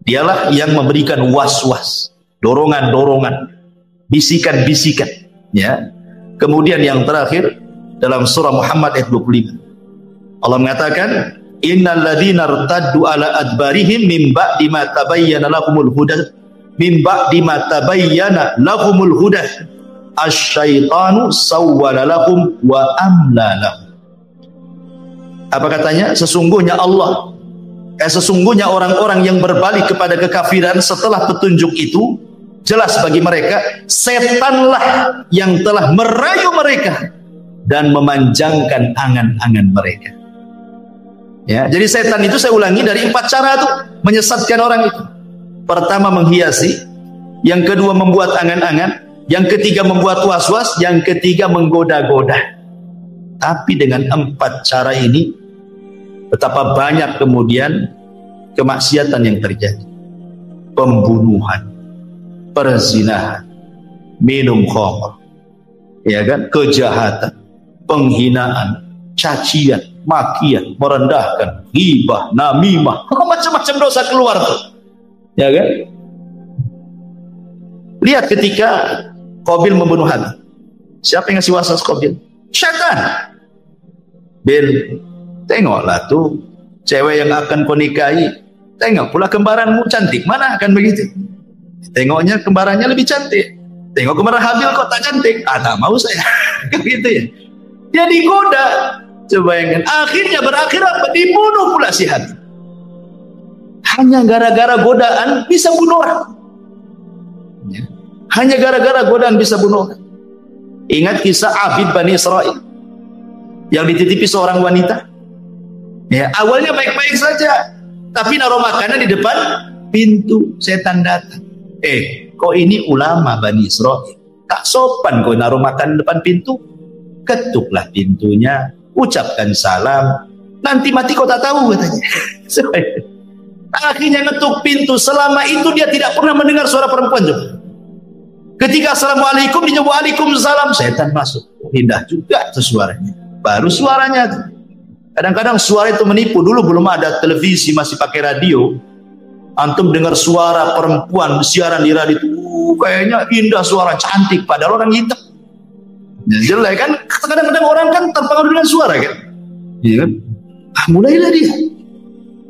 Dialah yang memberikan was-was, dorongan-dorongan, bisikan-bisikan, ya. Kemudian yang terakhir dalam surah Muhammad ayat 25. Allah mengatakan, innal ladzina irtaddu ala adbarihim min ba'di ma tabayyana lahumul huda min ba'di ma tabayyana lahumul huda asyaitanu sawwala lahum wa amla lahum. Apa katanya? Sesungguhnya orang-orang yang berbalik kepada kekafiran setelah petunjuk itu, jelas bagi mereka setanlah yang telah merayu mereka dan memanjangkan angan-angan mereka. Ya, jadi setan itu, saya ulangi, dari 4 cara tuh menyesatkan orang itu. Pertama menghiasi, yang kedua membuat angan-angan, yang ketiga membuat was-was, yang ketiga menggoda-goda. Tapi dengan 4 cara ini, betapa banyak kemudian kemaksiatan yang terjadi. Pembunuhan, perzinahan, minum khamr, ya kan, kejahatan, penghinaan, cacian, makian, merendahkan, ghibah, namimah, macam-macam dosa keluar tuh, ya kan? Lihat ketika Qabil membunuh Habil, siapa yang ngasih waswas Qabil? Syaitan. Bil, tengoklah tuh cewek yang akan kau nikahi, tengok pula kembaranmu cantik, mana akan begitu? Tengoknya kembarannya lebih cantik, tengok kembaran Habil kok tak cantik, tak mau saya. Gitu ya. Dia digoda. Coba bayangkan, akhirnya berakhir apa? Dibunuh pula si Habil. Hanya gara-gara godaan bisa bunuh orang. Ya. Hanya gara-gara godaan bisa bunuh orang. Ingat kisah Abid Bani Israel yang dititipi seorang wanita. Ya, awalnya baik-baik saja, tapi naruh makanan di depan pintu, setan datang. Kok ini ulama Bani Israel, tak sopan kau naruh makanan depan pintu. Ketuklah pintunya, ucapkan salam, nanti mati kau tak tahu, katanya. Akhirnya ngetuk pintu. Selama itu dia tidak pernah mendengar suara perempuan juga. Ketika assalamualaikum, dia jawab waalaikumsalam, setan masuk. Indah juga itu suaranya. Baru suaranya. Kadang-kadang suara itu menipu. Dulu belum ada televisi, masih pakai radio. Antum dengar suara perempuan siaran di radio, kayaknya indah, suara cantik, padahal orang hitam. Jelek kan? Kadang-kadang orang kan terpengaruh dengan suara kan? Iya kan? Mulailah dia.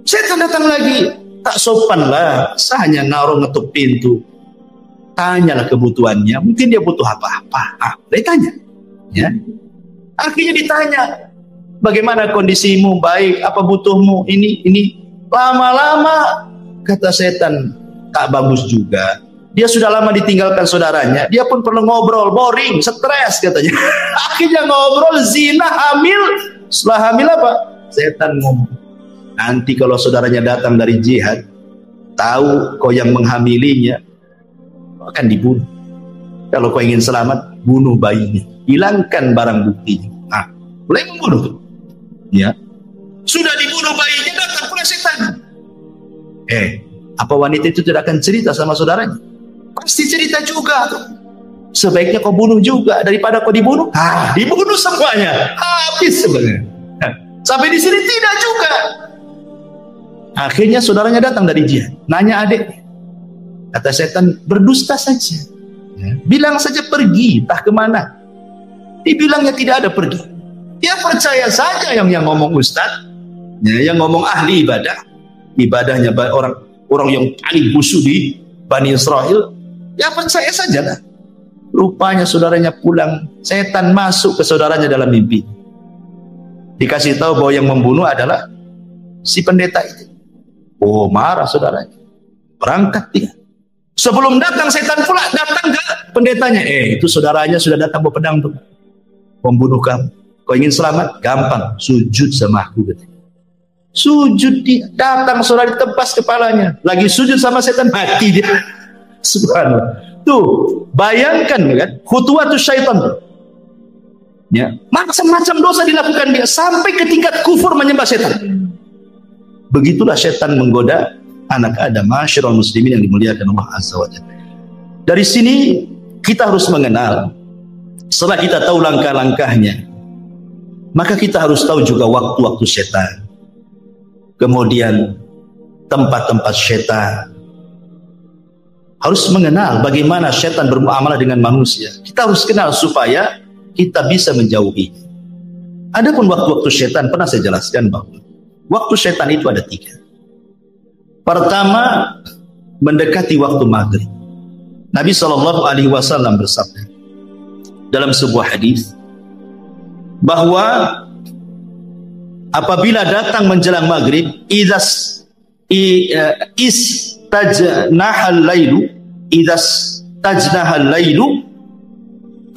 Setan datang lagi. Tak sopan lah. Hanya naruh ngetuk pintu. Tanyalah kebutuhannya. Mungkin dia butuh apa-apa. Dia tanya. Ya. Akhirnya ditanya, bagaimana kondisimu? Baik. Apa butuhmu? Ini. Lama-lama kata setan, tak bagus juga. Dia sudah lama ditinggalkan saudaranya. Dia pun perlu ngobrol, boring, stres katanya. Akhirnya ngobrol, zina, hamil. Setelah hamil apa? Setan ngomong, nanti kalau saudaranya datang dari jihad, tahu kau yang menghamilinya, akan dibunuh. Kalau kau ingin selamat, bunuh bayinya, hilangkan barang buktinya. Mulai membunuh. Ya, sudah dibunuh bayinya, datang pula setan. Apa wanita itu tidak akan cerita sama saudaranya? Pasti cerita juga. Sebaiknya kau bunuh juga daripada kau dibunuh. Dibunuh semuanya, habis sebenarnya. Sampai di sini tidak juga. Akhirnya saudaranya datang dari jihad, nanya adiknya. Kata setan, berdusta saja. Bilang saja pergi, entah kemana. Dibilangnya tidak ada pergi. Dia percaya saja yang ngomong ustaz, yang ngomong ahli ibadah. Ibadahnya orang yang paling khusyuk di Bani Israel. Ya percaya saja lah. Rupanya saudaranya pulang, setan masuk ke saudaranya dalam mimpi. Dikasih tahu bahwa yang membunuh adalah si pendeta itu. Oh, marah saudaranya. Berangkat dia. Sebelum datang setan pula datang ke pendetanya. Itu saudaranya sudah datang bawa pedang tuh, membunuh kamu. Kau ingin selamat? Gampang, sujud sama aku katanya. Sujud, datang saudara, ditebas kepalanya. Lagi sujud sama setan, mati dia. Subhanallah. Tuh, bayangkan kan, khutuwatus syaitan tuh. Ya, macam-macam dosa dilakukan dia sampai ke tingkat kufur menyembah setan. Begitulah setan menggoda anak Adam, ma'asyiral muslimin yang dimuliakan Allah Azza wa Jalla. Dari sini kita harus mengenal, setelah kita tahu langkah-langkahnya, Maka kita harus tahu juga waktu-waktu setan, kemudian tempat-tempat setan. Harus mengenal bagaimana setan bermuamalah dengan manusia. Kita harus kenal supaya kita bisa menjauhi. Adapun waktu-waktu setan, pernah saya jelaskan bahwa waktu setan itu ada 3. Pertama, mendekati waktu maghrib. Nabi SAW bersabda dalam sebuah hadis bahwa apabila datang menjelang maghrib, istajnahal lailu,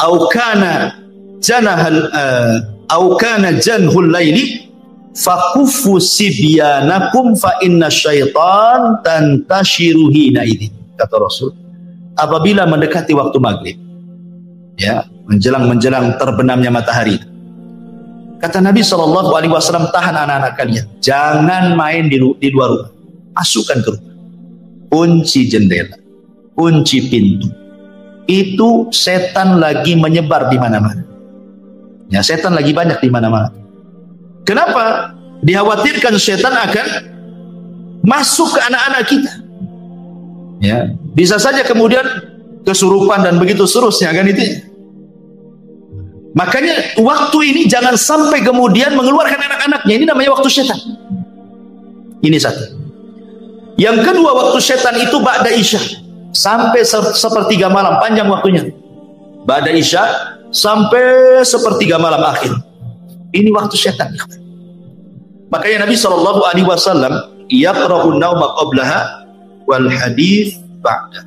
au kana janhul laili fakuffu sibyanakum fa inna syaitan tantashiru hina idin. Kata Rasul, apabila mendekati waktu maghrib, ya, menjelang terbenamnya matahari, kata Nabi SAW, tahan anak-anak kalian, jangan main di luar rumah, masukkan ke rumah, kunci jendela, kunci pintu. Itu setan lagi menyebar di mana-mana. Ya, setan lagi banyak di mana-mana. Kenapa? Dikhawatirkan setan akan masuk ke anak-anak kita. Ya, bisa saja kemudian kesurupan dan begitu seterusnya, kan itu. Makanya waktu ini jangan sampai kemudian mengeluarkan anak-anaknya. Ini namanya waktu setan. Ini satu. Yang kedua, waktu setan itu ba'da isya sampai sepertiga malam, panjang waktunya. Ba'da isya sampai sepertiga malam akhir. Ini waktu setan. Makanya Nabi SAW yaqra'un nauma qablaha wal hadits ba'da.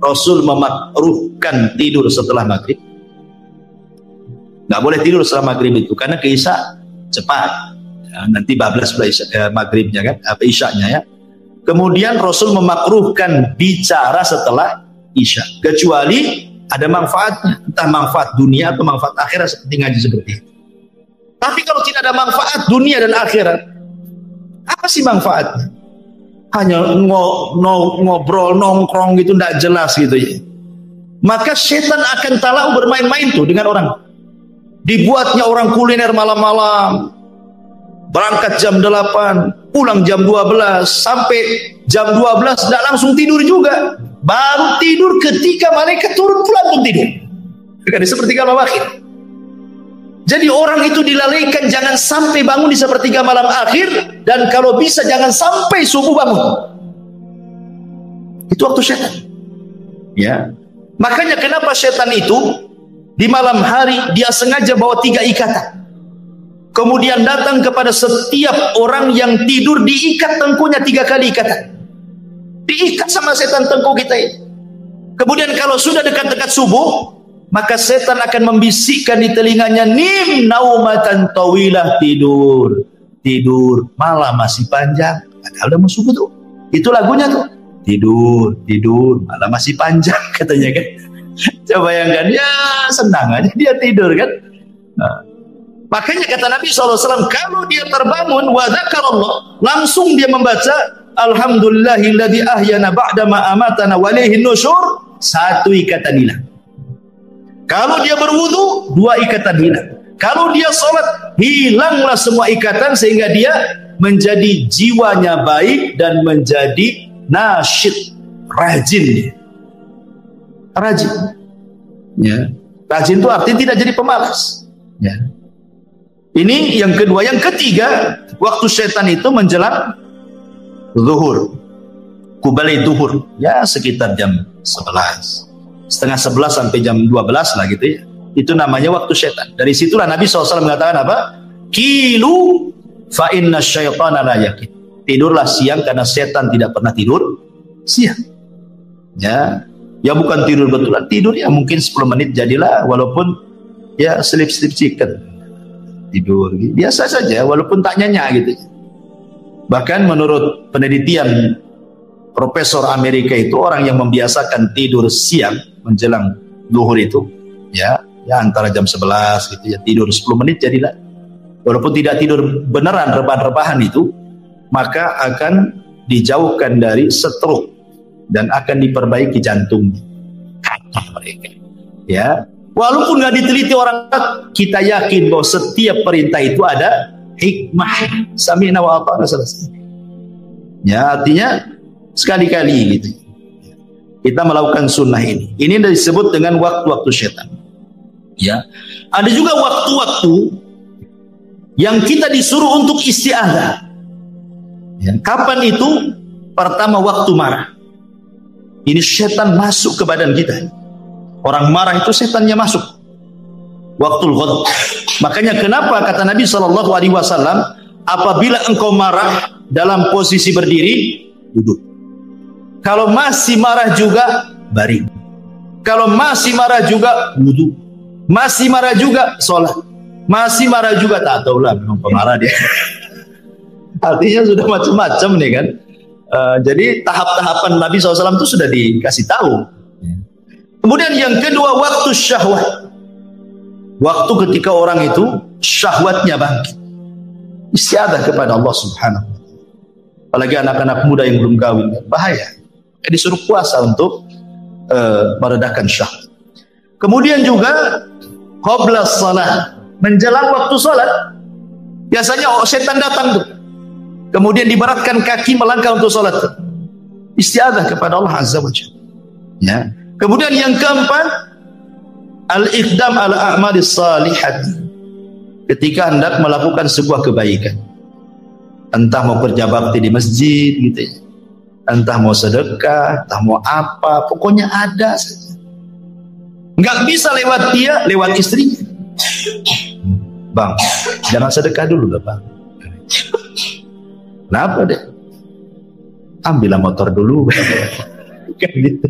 Rasul memakruhkan tidur setelah maghrib. Nggak boleh tidur setelah maghrib itu karena ke isya cepat. Ya, nanti bablas maghribnya kan, apa isyanya ya. Kemudian Rasul memakruhkan bicara setelah isya, kecuali ada manfaatnya, entah manfaat dunia atau manfaat akhirat seperti ngaji seperti itu. Tapi kalau tidak ada manfaat dunia dan akhirat, apa sih manfaatnya? Hanya ngobrol, nongkrong gitu, tidak jelas gitu ya. Maka setan akan talau bermain-main tuh dengan orang. Dibuatnya orang kuliner malam-malam, berangkat jam 8, pulang jam 12, sampai jam 12 tidak langsung tidur juga. Baru tidur ketika malaikat turun pulang pun tidur. Karena sepertiga malam akhir. Jadi orang itu dilalaikan jangan sampai bangun di sepertiga malam akhir, dan kalau bisa jangan sampai subuh bangun. Itu waktu setan. Ya. Makanya kenapa setan itu di malam hari dia sengaja bawa 3 ikatan. Kemudian datang kepada setiap orang yang tidur, diikat tengkunya 3 kali ikatan. Diikat sama setan tengku kita ini. Kemudian kalau sudah dekat-dekat subuh, maka setan akan membisikkan di telinganya, nim naumatan tawilah, tidur, tidur, malam masih panjang. Padahal udah mau subuh tuh. Itu lagunya tuh. Tidur, tidur, malam masih panjang katanya kan. Coba bayangkan, ya senang aja dia tidur kan. Nah, makanya kata Nabi SAW, kalau dia terbangun wa dzakarallah, langsung dia membaca alhamdulillahilladzi ahyana ba'da ma amatana wa ilaihin nusyur, 1 ikatan hilang. Kalau dia berwudu, 2 ikatan hilang. Kalau dia sholat, hilanglah semua ikatan sehingga dia menjadi jiwanya baik dan menjadi nasyid, rajin. Rajin. Ya. Rajin itu artinya tidak jadi pemalas. Ya. Ini yang kedua. Yang ketiga, waktu setan itu menjelang zuhur, kubalai zuhur, ya sekitar jam 11, setengah 11 sampai jam 12 lah gitu ya. Itu namanya waktu setan. Dari situlah Nabi SAW mengatakan apa? Kilu fa inna syaitana la yakin. Tidurlah siang karena setan tidak pernah tidur siang. Ya, ya bukan tidur betulan, tidur ya mungkin 10 menit jadilah, walaupun ya sleep chicken. Tidur biasa saja walaupun tak nyenyak gitu. Bahkan menurut penelitian Profesor Amerika itu, orang yang membiasakan tidur siang menjelang zuhur itu ya antara jam 11 gitu ya, tidur 10 menit jadilah, walaupun tidak tidur beneran rebahan-rebahan itu, maka akan dijauhkan dari stroke dan akan diperbaiki jantung kata mereka ya. Walaupun nggak diteliti orang, kita yakin bahwa setiap perintah itu ada hikmah. Sami'na wa ata'na, selesai. Ya, artinya sekali-kali gitu kita melakukan sunnah ini. Ini disebut dengan waktu-waktu syaitan. Ya, ada juga waktu-waktu yang kita disuruh untuk isti'adzah. Ya, kapan itu? Pertama, waktu marah. Ini syaitan masuk ke badan kita. Orang marah itu setannya masuk. Waktu ghadab. Makanya kenapa kata Nabi SAW, apabila engkau marah dalam posisi berdiri, duduk. Kalau masih marah juga, baring. Kalau masih marah juga, wudu. Masih marah juga, sholat. Masih marah juga, tak tahulah, memang pemarah dia. Artinya sudah macam-macam nih kan. Jadi tahap-tahapan Nabi SAW itu sudah dikasih tahu. Kemudian yang kedua, waktu syahwat. Waktu ketika orang itu syahwatnya bangkit. Istiadah kepada Allah Subhanahu wa ta'ala. Apalagi anak-anak muda yang belum kawin, bahaya. Disuruh puasa untuk meredakan syahwat. Kemudian juga qabla shalah, menjelang waktu salat. Biasanya setan datang tuh. Kemudian diberatkan kaki melangkah untuk salat. Istiadah kepada Allah Azza wa Jalla. Ya. Kemudian yang keempat, al-iqdam ala a'malis salihati. Ketika hendak melakukan sebuah kebaikan. Entah mau kerja bakti di masjid gitu ya. Entah mau sedekah, entah mau apa, pokoknya ada saja. Enggak bisa lewat dia, lewat istrinya. Bang, jangan sedekah dulu lah, Bang. Kenapa deh? Ambillah motor dulu. Kan gitu.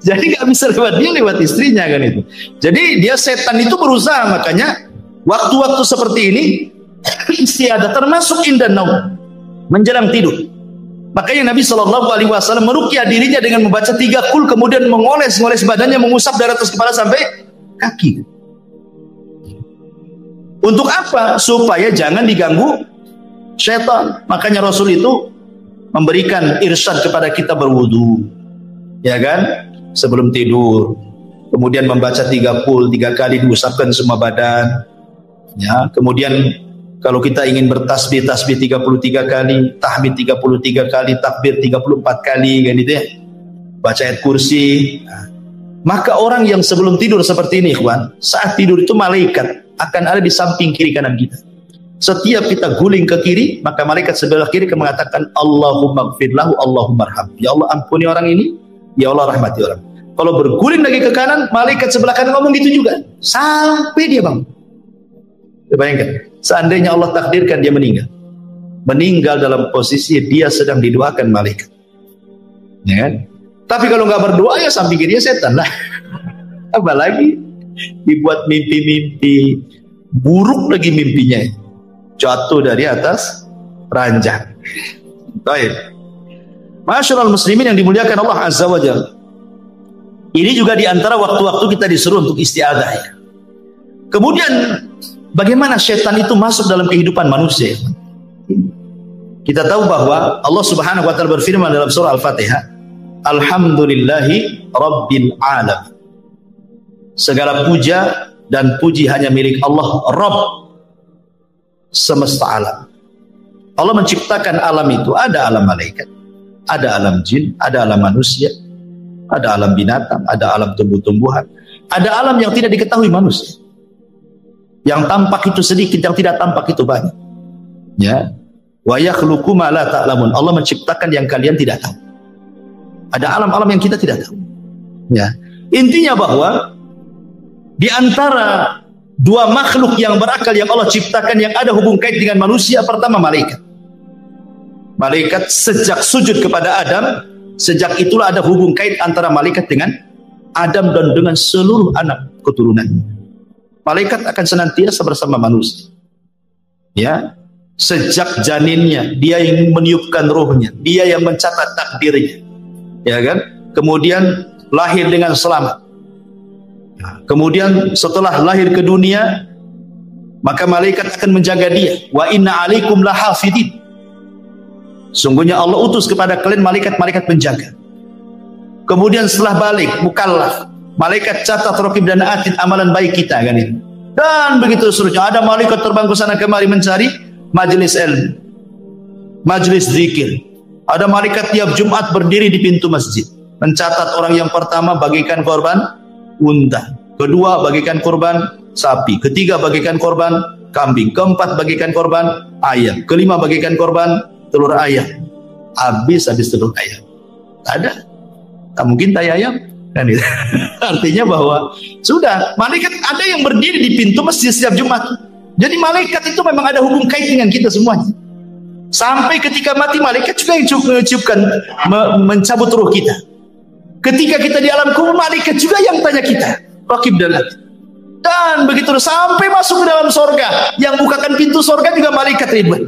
Jadi nggak bisa lewat dia, lewat istrinya kan itu. Jadi dia setan itu berusaha, makanya waktu-waktu seperti ini istiadah termasuk indan naum, menjelang tidur. Makanya Nabi SAW meruqyah dirinya dengan membaca 3 qul, kemudian mengoles-ngoles badannya, mengusap dari atas kepala sampai kaki. Untuk apa? Supaya jangan diganggu setan. Makanya Rasul itu memberikan irsyad kepada kita berwudu. Ya kan, sebelum tidur, kemudian membaca 3 qul, 3 kali diusapkan semua badan. Ya, kemudian kalau kita ingin bertasbih, tasbih 33 kali, tahmid 33 kali, takbir 34 kali, kan itu ya. Baca ayat kursi. Nah, maka orang yang sebelum tidur seperti ini, ikhwan, saat tidur itu malaikat akan ada di samping kiri kanan kita. Setiap kita guling ke kiri, maka malaikat sebelah kiri akan mengatakan Allahumma gfir lahu, Allahumma arham. Ya Allah, ampuni orang ini. Ya Allah, rahmati orang. Kalau berguling lagi ke kanan, malaikat sebelah kanan ngomong gitu juga. Sampai dia bangun. Bayangkan, seandainya Allah takdirkan dia meninggal. Meninggal dalam posisi dia sedang didoakan malaikat. Ya kan? Tapi kalau nggak berdoa, ya samping kirinya setan lah. Apalagi dibuat mimpi-mimpi buruk lagi mimpinya. Jatuh dari atas ranjang. Baik. Masyarul muslimin yang dimuliakan Allah Azza wa Jalla. Ini juga diantara waktu-waktu kita disuruh untuk istiadah ya. Kemudian bagaimana setan itu masuk dalam kehidupan manusia? Kita tahu bahwa Allah Subhanahu wa ta'ala berfirman dalam surah Al-Fatihah, Alhamdulillahi Rabbil Alam. Segala puja dan puji hanya milik Allah, Rabb semesta alam. Allah menciptakan alam itu, ada alam malaikat, ada alam jin, ada alam manusia, ada alam binatang, ada alam tumbuh-tumbuhan, ada alam yang tidak diketahui manusia. Yang tampak itu sedikit, yang tidak tampak itu banyak. Ya. Wa yakhluqu ma la ta'lamun. Allah menciptakan yang kalian tidak tahu. Ada alam-alam yang kita tidak tahu. Ya. Intinya bahwa di antara dua makhluk yang berakal yang Allah ciptakan yang ada hubung kait dengan manusia, pertama malaikat. Malaikat sejak sujud kepada Adam, sejak itulah ada hubung kait antara malaikat dengan Adam dan dengan seluruh anak keturunannya. Malaikat akan senantiasa bersama manusia. Ya, sejak janinnya, dia yang meniupkan rohnya, dia yang mencatat takdirnya. Ya kan? Kemudian lahir dengan selamat. Nah, kemudian setelah lahir ke dunia, maka malaikat akan menjaga dia. Wa inna alaikum lahafidin. Sungguhnya Allah utus kepada kalian malaikat-malaikat penjaga. Kemudian setelah balik, mukallaf, Malaikat catat, raqib dan atid amalan baik kita kan itu. Dan begitu seterusnya. Ada malaikat terbang ke sana kemari mencari majelis ilmu, majelis zikir. Ada malaikat tiap Jumat berdiri di pintu masjid, mencatat orang yang pertama bagikan korban unta, kedua bagikan korban sapi, ketiga bagikan korban kambing, keempat bagikan korban ayam, kelima bagikan korban telur ayam. Habis telur ayam. Ada. Tak mungkin tai ayam kan itu. Artinya bahwa sudah malaikat ada yang berdiri di pintu masjid setiap Jumat. Jadi malaikat itu memang ada hukum kait dengan kita semuanya. Sampai ketika mati malaikat juga yang mencucupkan, mencabut ruh kita. Ketika kita di alam kubur malaikat juga yang tanya kita, raqib dan atid. Dan begitu sampai masuk ke dalam sorga, yang bukakan pintu sorga juga malaikat Ridwan.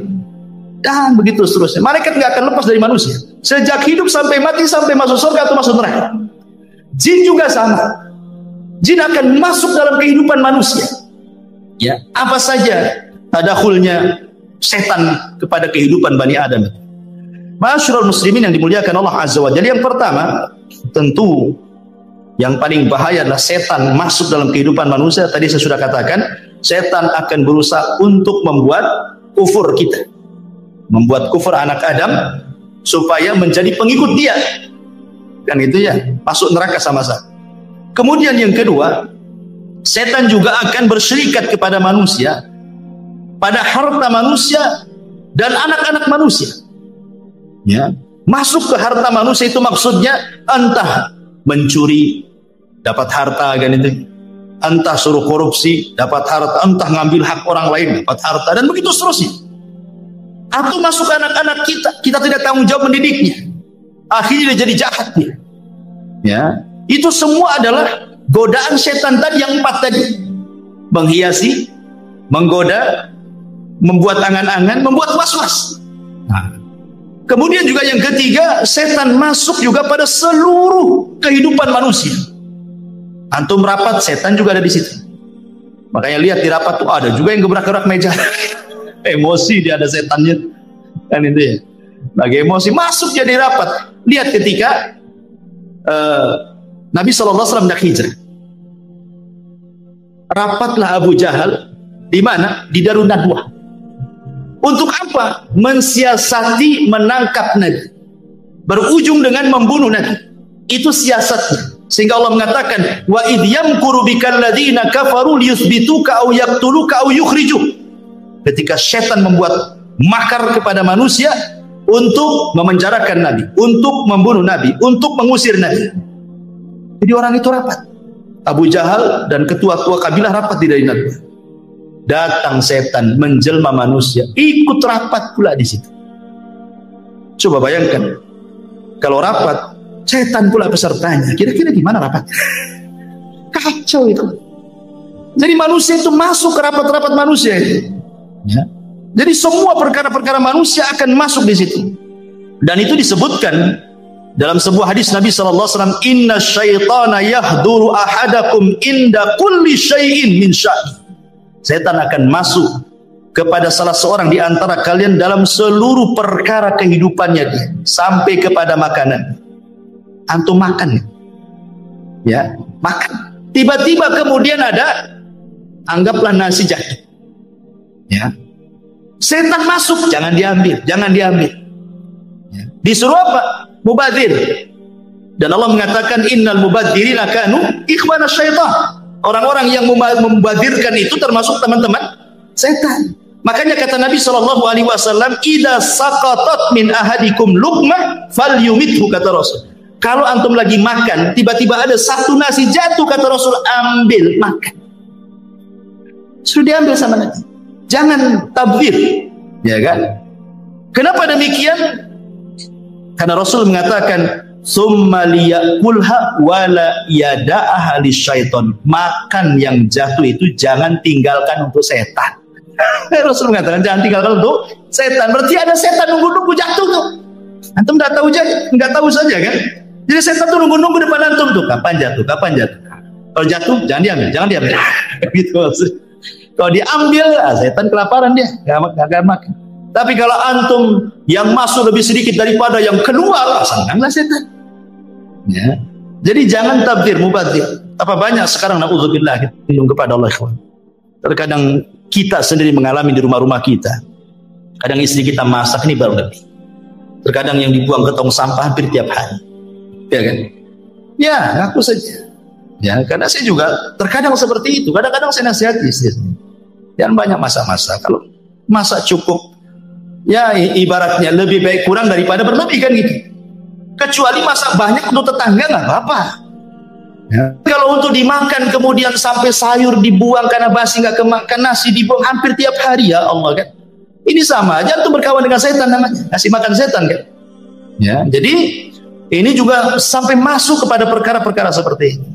Dan begitu seterusnya. Malaikat nggak akan lepas dari manusia. Sejak hidup sampai mati, sampai masuk sorga atau masuk neraka. Jin juga sama. Jin akan masuk dalam kehidupan manusia. Ya, apa saja tadakhulnya setan kepada kehidupan Bani Adam. Ma'asyiral muslimin yang dimuliakan Allah Azza wa Jalla. Yang pertama, tentu yang paling bahaya adalah setan masuk dalam kehidupan manusia. Tadi saya sudah katakan, setan akan berusaha untuk membuat kufur kita. Membuat kufur anak Adam supaya menjadi pengikut dia. Kan itu ya, masuk neraka sama-sama. Kemudian yang kedua, setan juga akan berserikat kepada manusia, pada harta manusia dan anak-anak manusia. Ya, masuk ke harta manusia itu maksudnya entah mencuri dapat harta kan itu, entah suruh korupsi dapat harta, entah ngambil hak orang lain dapat harta, dan begitu seterusnya. Atau masuk ke anak-anak kita tidak tanggung jawab mendidiknya, akhirnya dia jadi jahat dia. Ya, itu semua adalah godaan setan tadi yang 4 tadi. Menghiasi, menggoda, membuat angan-angan, membuat was-was. Nah, kemudian juga yang ketiga, setan masuk juga pada seluruh kehidupan manusia. Antum rapat, setan juga ada di situ. Makanya lihat di rapat tuh ada juga yang gebrak-gebrak meja. Emosi dia, ada setannya. Kan itu ya. Lagi emosi masuk jadi rapat. Lihat ketika Nabi SAW hendak hijrah. Rapatlah Abu Jahal di mana? Di Darun Nadwah. Untuk apa? Mensiasati menangkap Nabi. Berujung dengan membunuh Nabi. Itu siasatnya. Sehingga Allah mengatakan, wa idh yamkuru bikal ladzina kafaru liyuthbituka aw yaqtuluka aw yukhrijuk. Ketika setan membuat makar kepada manusia untuk memenjarakan Nabi, untuk membunuh Nabi, untuk mengusir Nabi. Jadi orang itu rapat. Abu Jahal dan ketua-ketua kabilah rapat di Darun Nadwah. Datang setan menjelma manusia, ikut rapat pula di situ. Coba bayangkan, kalau rapat, setan pula pesertanya. Kira-kira gimana rapat? Kacau itu. Jadi manusia itu masuk ke rapat-rapat manusia itu. Ya. Jadi semua perkara-perkara manusia akan masuk di situ. Dan itu disebutkan dalam sebuah hadis Nabi SAW, inna syaitana yahduru ahadakum inda kulli syai'in min sya'i. Setan akan masuk kepada salah seorang di antara kalian dalam seluruh perkara kehidupannya dia, sampai kepada makanan. Antum makan ya, makan. Tiba-tiba kemudian ada, anggaplah nasi jatuh. Ya. Setan masuk, jangan diambil, jangan diambil. Ya. Disuruh apa? Mubadzir. Dan Allah mengatakan innal mubadzirina kanu ikhwana syaitan. Orang-orang yang membadzirkan itu termasuk teman-teman setan. Makanya kata Nabi SAW, idza saqatat min ahadikum luqmah falyumithu, kata Rasul. Kalau antum lagi makan, tiba-tiba ada satu nasi jatuh, kata Rasul, ambil, makan. Sudah diambil sama Nabi. Jangan tabdzir, ya kan? Kenapa demikian? Karena Rasul mengatakan, summa liyakulha wala yada'aha lisyaiton. Makan yang jatuh itu jangan tinggalkan untuk setan. Rasul mengatakan jangan tinggalkan untuk setan. Berarti ada setan nunggu-nunggu jatuh tuh. Antum nggak tahu saja kan? Jadi setan tuh nunggu-nunggu depan antum tuh. Kapan jatuh? Kapan jatuh? Kalau jatuh jangan diambil, jangan diambil. Gitu maksudnya. Kalau diambil, setan kelaparan dia, nggak makan. Tapi kalau antum yang masuk lebih sedikit daripada yang keluar, senanglah setan. Ya. Jadi jangan tabdzir, mubadzir. Apa banyak sekarang naudzubillah kita kepada Allah, ikhwan. Terkadang kita sendiri mengalami di rumah-rumah kita. Kadang istri kita masak ini baru lebih. Terkadang yang dibuang ke tong sampah hampir tiap hari. Ya kan? Ya, ngaku saja. Ya, karena saya juga terkadang seperti itu. Kadang-kadang saya nasihati istri. Jangan banyak masak-masak. Kalau masak cukup, ya ibaratnya lebih baik kurang daripada berlebih kan gitu. Kecuali masak banyak untuk tetangga nggak apa-apa. Ya. Kalau untuk dimakan kemudian sampai sayur dibuang karena basi nggak kemakan, nasi dibuang hampir tiap hari, ya Allah kan. Ini sama aja untuk berkawan dengan setan namanya, ngasih makan setan kan. Ya, jadi ini juga sampai masuk kepada perkara-perkara seperti ini.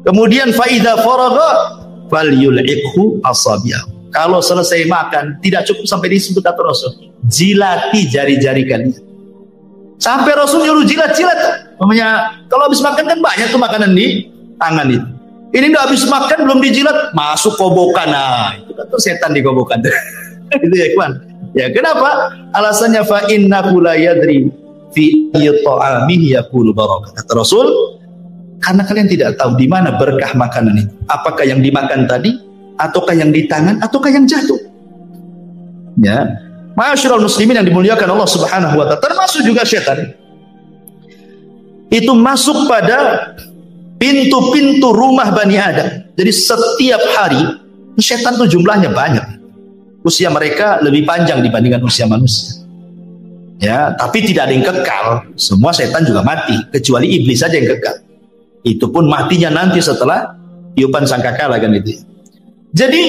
Kemudian faida faragha falyul'iqhu asabi'ahu. Kalau selesai makan tidak cukup sampai disebut kata Rasul, jilati jari-jari kalian. Sampai Rasul nyuruh jilat-jilat. Namanya kalau habis makan kan banyak tuh makanan di tangan itu. Ini udah habis makan belum dijilat, masuk kobokan. Nah, itu kan tuh setan di kobokan. Gitu ya, kawan. Ya, kenapa? Alasannya fa innahu la yadri fi ta'amihi yaqulu barakah. Kata Rasul, karena kalian tidak tahu di mana berkah makanan itu. Apakah yang dimakan tadi, ataukah yang di tangan, ataukah yang jatuh. Ya. Ma'asyiral muslimin yang dimuliakan Allah Subhanahu wa ta'ala, termasuk juga setan. Itu masuk pada pintu-pintu rumah Bani Adam. Jadi setiap hari setan itu jumlahnya banyak. Usia mereka lebih panjang dibandingkan usia manusia. Ya, tapi tidak ada yang kekal. Semua setan juga mati, kecuali iblis saja yang kekal. Itu pun matinya nanti setelah tiupan sangkakala kan itu. Jadi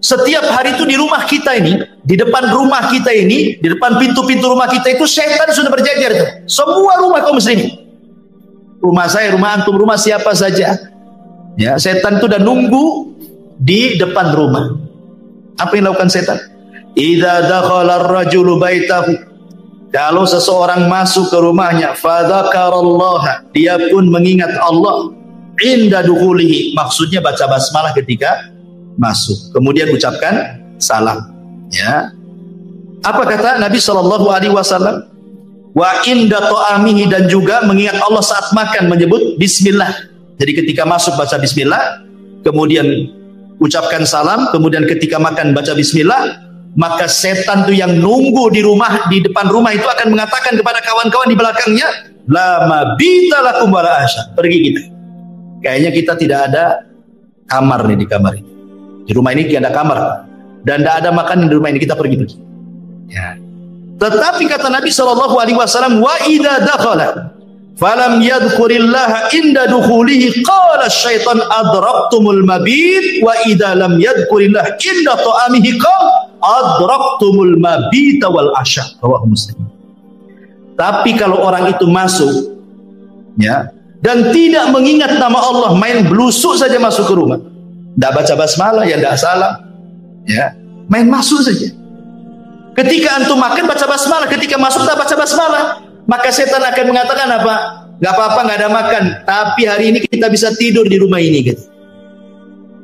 setiap hari itu di rumah kita ini, di depan rumah kita ini, di depan pintu-pintu rumah kita itu setan sudah berjajar tuh. Semua rumah kaum muslimin. Rumah saya, rumah antum, rumah siapa saja. Ya, setan itu udah nunggu di depan rumah. Apa yang dilakukan setan? Idza dakhala ar-rajulu baitahu. Kalau seseorang masuk ke rumahnya, fadzakarallaha, dia pun mengingat Allah inda dukhulihi, maksudnya baca basmalah ketika masuk. Kemudian ucapkan salam. Ya. Apa kata Nabi sallallahu alaihi wasallam? Wa inda ta'amihi, dan juga mengingat Allah saat makan menyebut bismillah. Jadi ketika masuk baca bismillah, kemudian ucapkan salam, kemudian ketika makan baca bismillah, maka setan itu yang nunggu di rumah, di depan rumah itu akan mengatakan kepada kawan-kawan di belakangnya, la mabita lakum wala asya. Pergi kita. Kayaknya kita tidak ada kamar nih di kamar ini. Di rumah ini tidak ada kamar dan tidak ada makanan di rumah ini, kita pergi. Ya. Tetapi kata Nabi sallallahu alaihi wasallam, wa idza dakhala falam yadhkurillaha inda dukhulihi qala syaitan adraktumul mabit wa idza lam yadhkurillah inda ta'amihi qala adraktumul mabita wal asya. Rawahu Muslim. Tapi kalau orang itu masuk, ya, dan tidak mengingat nama Allah, main blusuk saja masuk ke rumah, tidak baca basmalah, ya tidak salah, ya, main masuk saja. Ketika antum makan baca basmalah, ketika masuk tak baca basmalah, maka setan akan mengatakan apa? Gak apa-apa, gak ada makan, tapi hari ini kita bisa tidur di rumah ini gitu.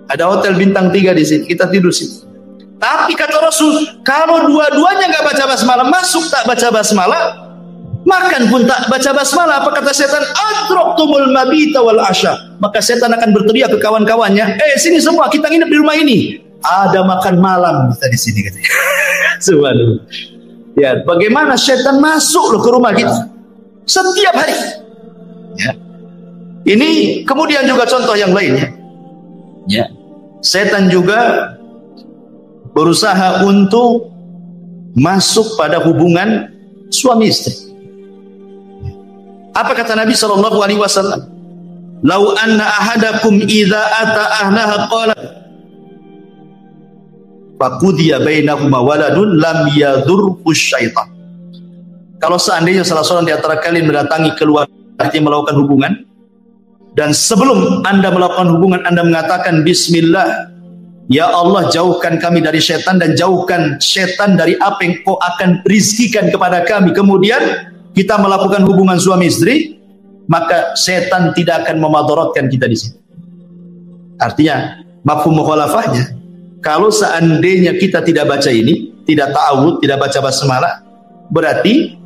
Ada hotel bintang 3 di sini, kita tidur sini. Tapi kata Rasul, kalau dua-duanya gak baca basmalah, masuk tak baca basmalah, makan pun tak baca basmalah, apa kata setan? Adraktumul mabita wal asya. Maka setan akan berteriak ke kawan-kawannya, sini semua, kita nginep di rumah ini. Ada makan malam kita di sini katanya. Subhanallah. Ya, bagaimana setan masuk loh ke rumah kita setiap hari. Ya. Ini kemudian juga contoh yang lainnya. Ya. Setan juga berusaha untuk masuk pada hubungan suami istri. Apa kata Nabi sallallahu alaihi wasallam? Lau anna ahadakum idza ata ahlaha qala faqudiya bainahuma waladun lam yadurhu syaitan. Kalau seandainya salah seorang di antara kalian mendatangi keluarganya melakukan hubungan, dan sebelum Anda melakukan hubungan Anda mengatakan bismillah, ya Allah jauhkan kami dari syaitan dan jauhkan syaitan dari apa yang Kau akan rizkikan kepada kami, kemudian kita melakukan hubungan suami istri, maka syaitan tidak akan memadaratkan kita di sini. Artinya mafhum mukhalafahnya, kalau seandainya kita tidak baca ini, tidak ta'awud, tidak baca basmalah, berarti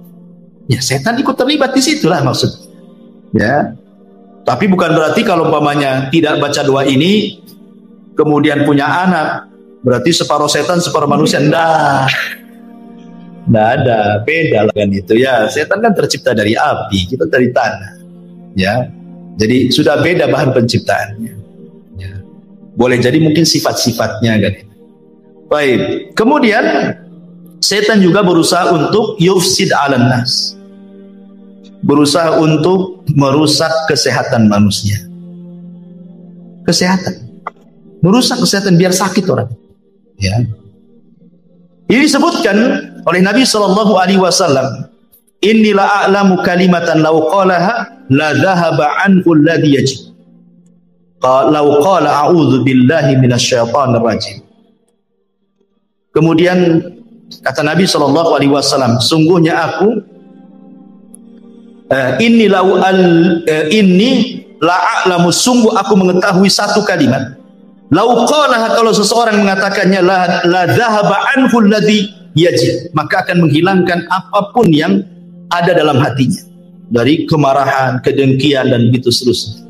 ya setan ikut terlibat di situlah maksudnya. Ya. Tapi bukan berarti kalau umpamanya tidak baca doa ini kemudian punya anak, berarti separuh setan separuh manusia. Nggak ada, beda kan itu ya. Setan kan tercipta dari api, kita dari tanah, ya. Jadi sudah beda bahan penciptaannya. Ya. Boleh jadi mungkin sifat-sifatnya kan. Baik. Kemudian setan juga berusaha untuk yufsid 'alan nas. Berusaha untuk merusak kesehatan manusia. Kesehatan. Merusak kesehatan biar sakit orang. Ya. Ini disebutkan oleh Nabi sallallahu alaihi wasallam, "Inni la a'lamu kalimatan law qalaha la dhahaba anhu alladhi yajid." Law qala a'udzu billahi minasyaitonir rajim. Kemudian kata Nabi sallallahu alaihi wasallam, sungguhnya aku inni la'alamu, sungguh aku mengetahui satu kalimat, lau qalaha, kalau seseorang mengatakannya, la dhahaba anhu alladhi yajid, maka akan menghilangkan apapun yang ada dalam hatinya dari kemarahan, kedengkian dan begitu seterusnya.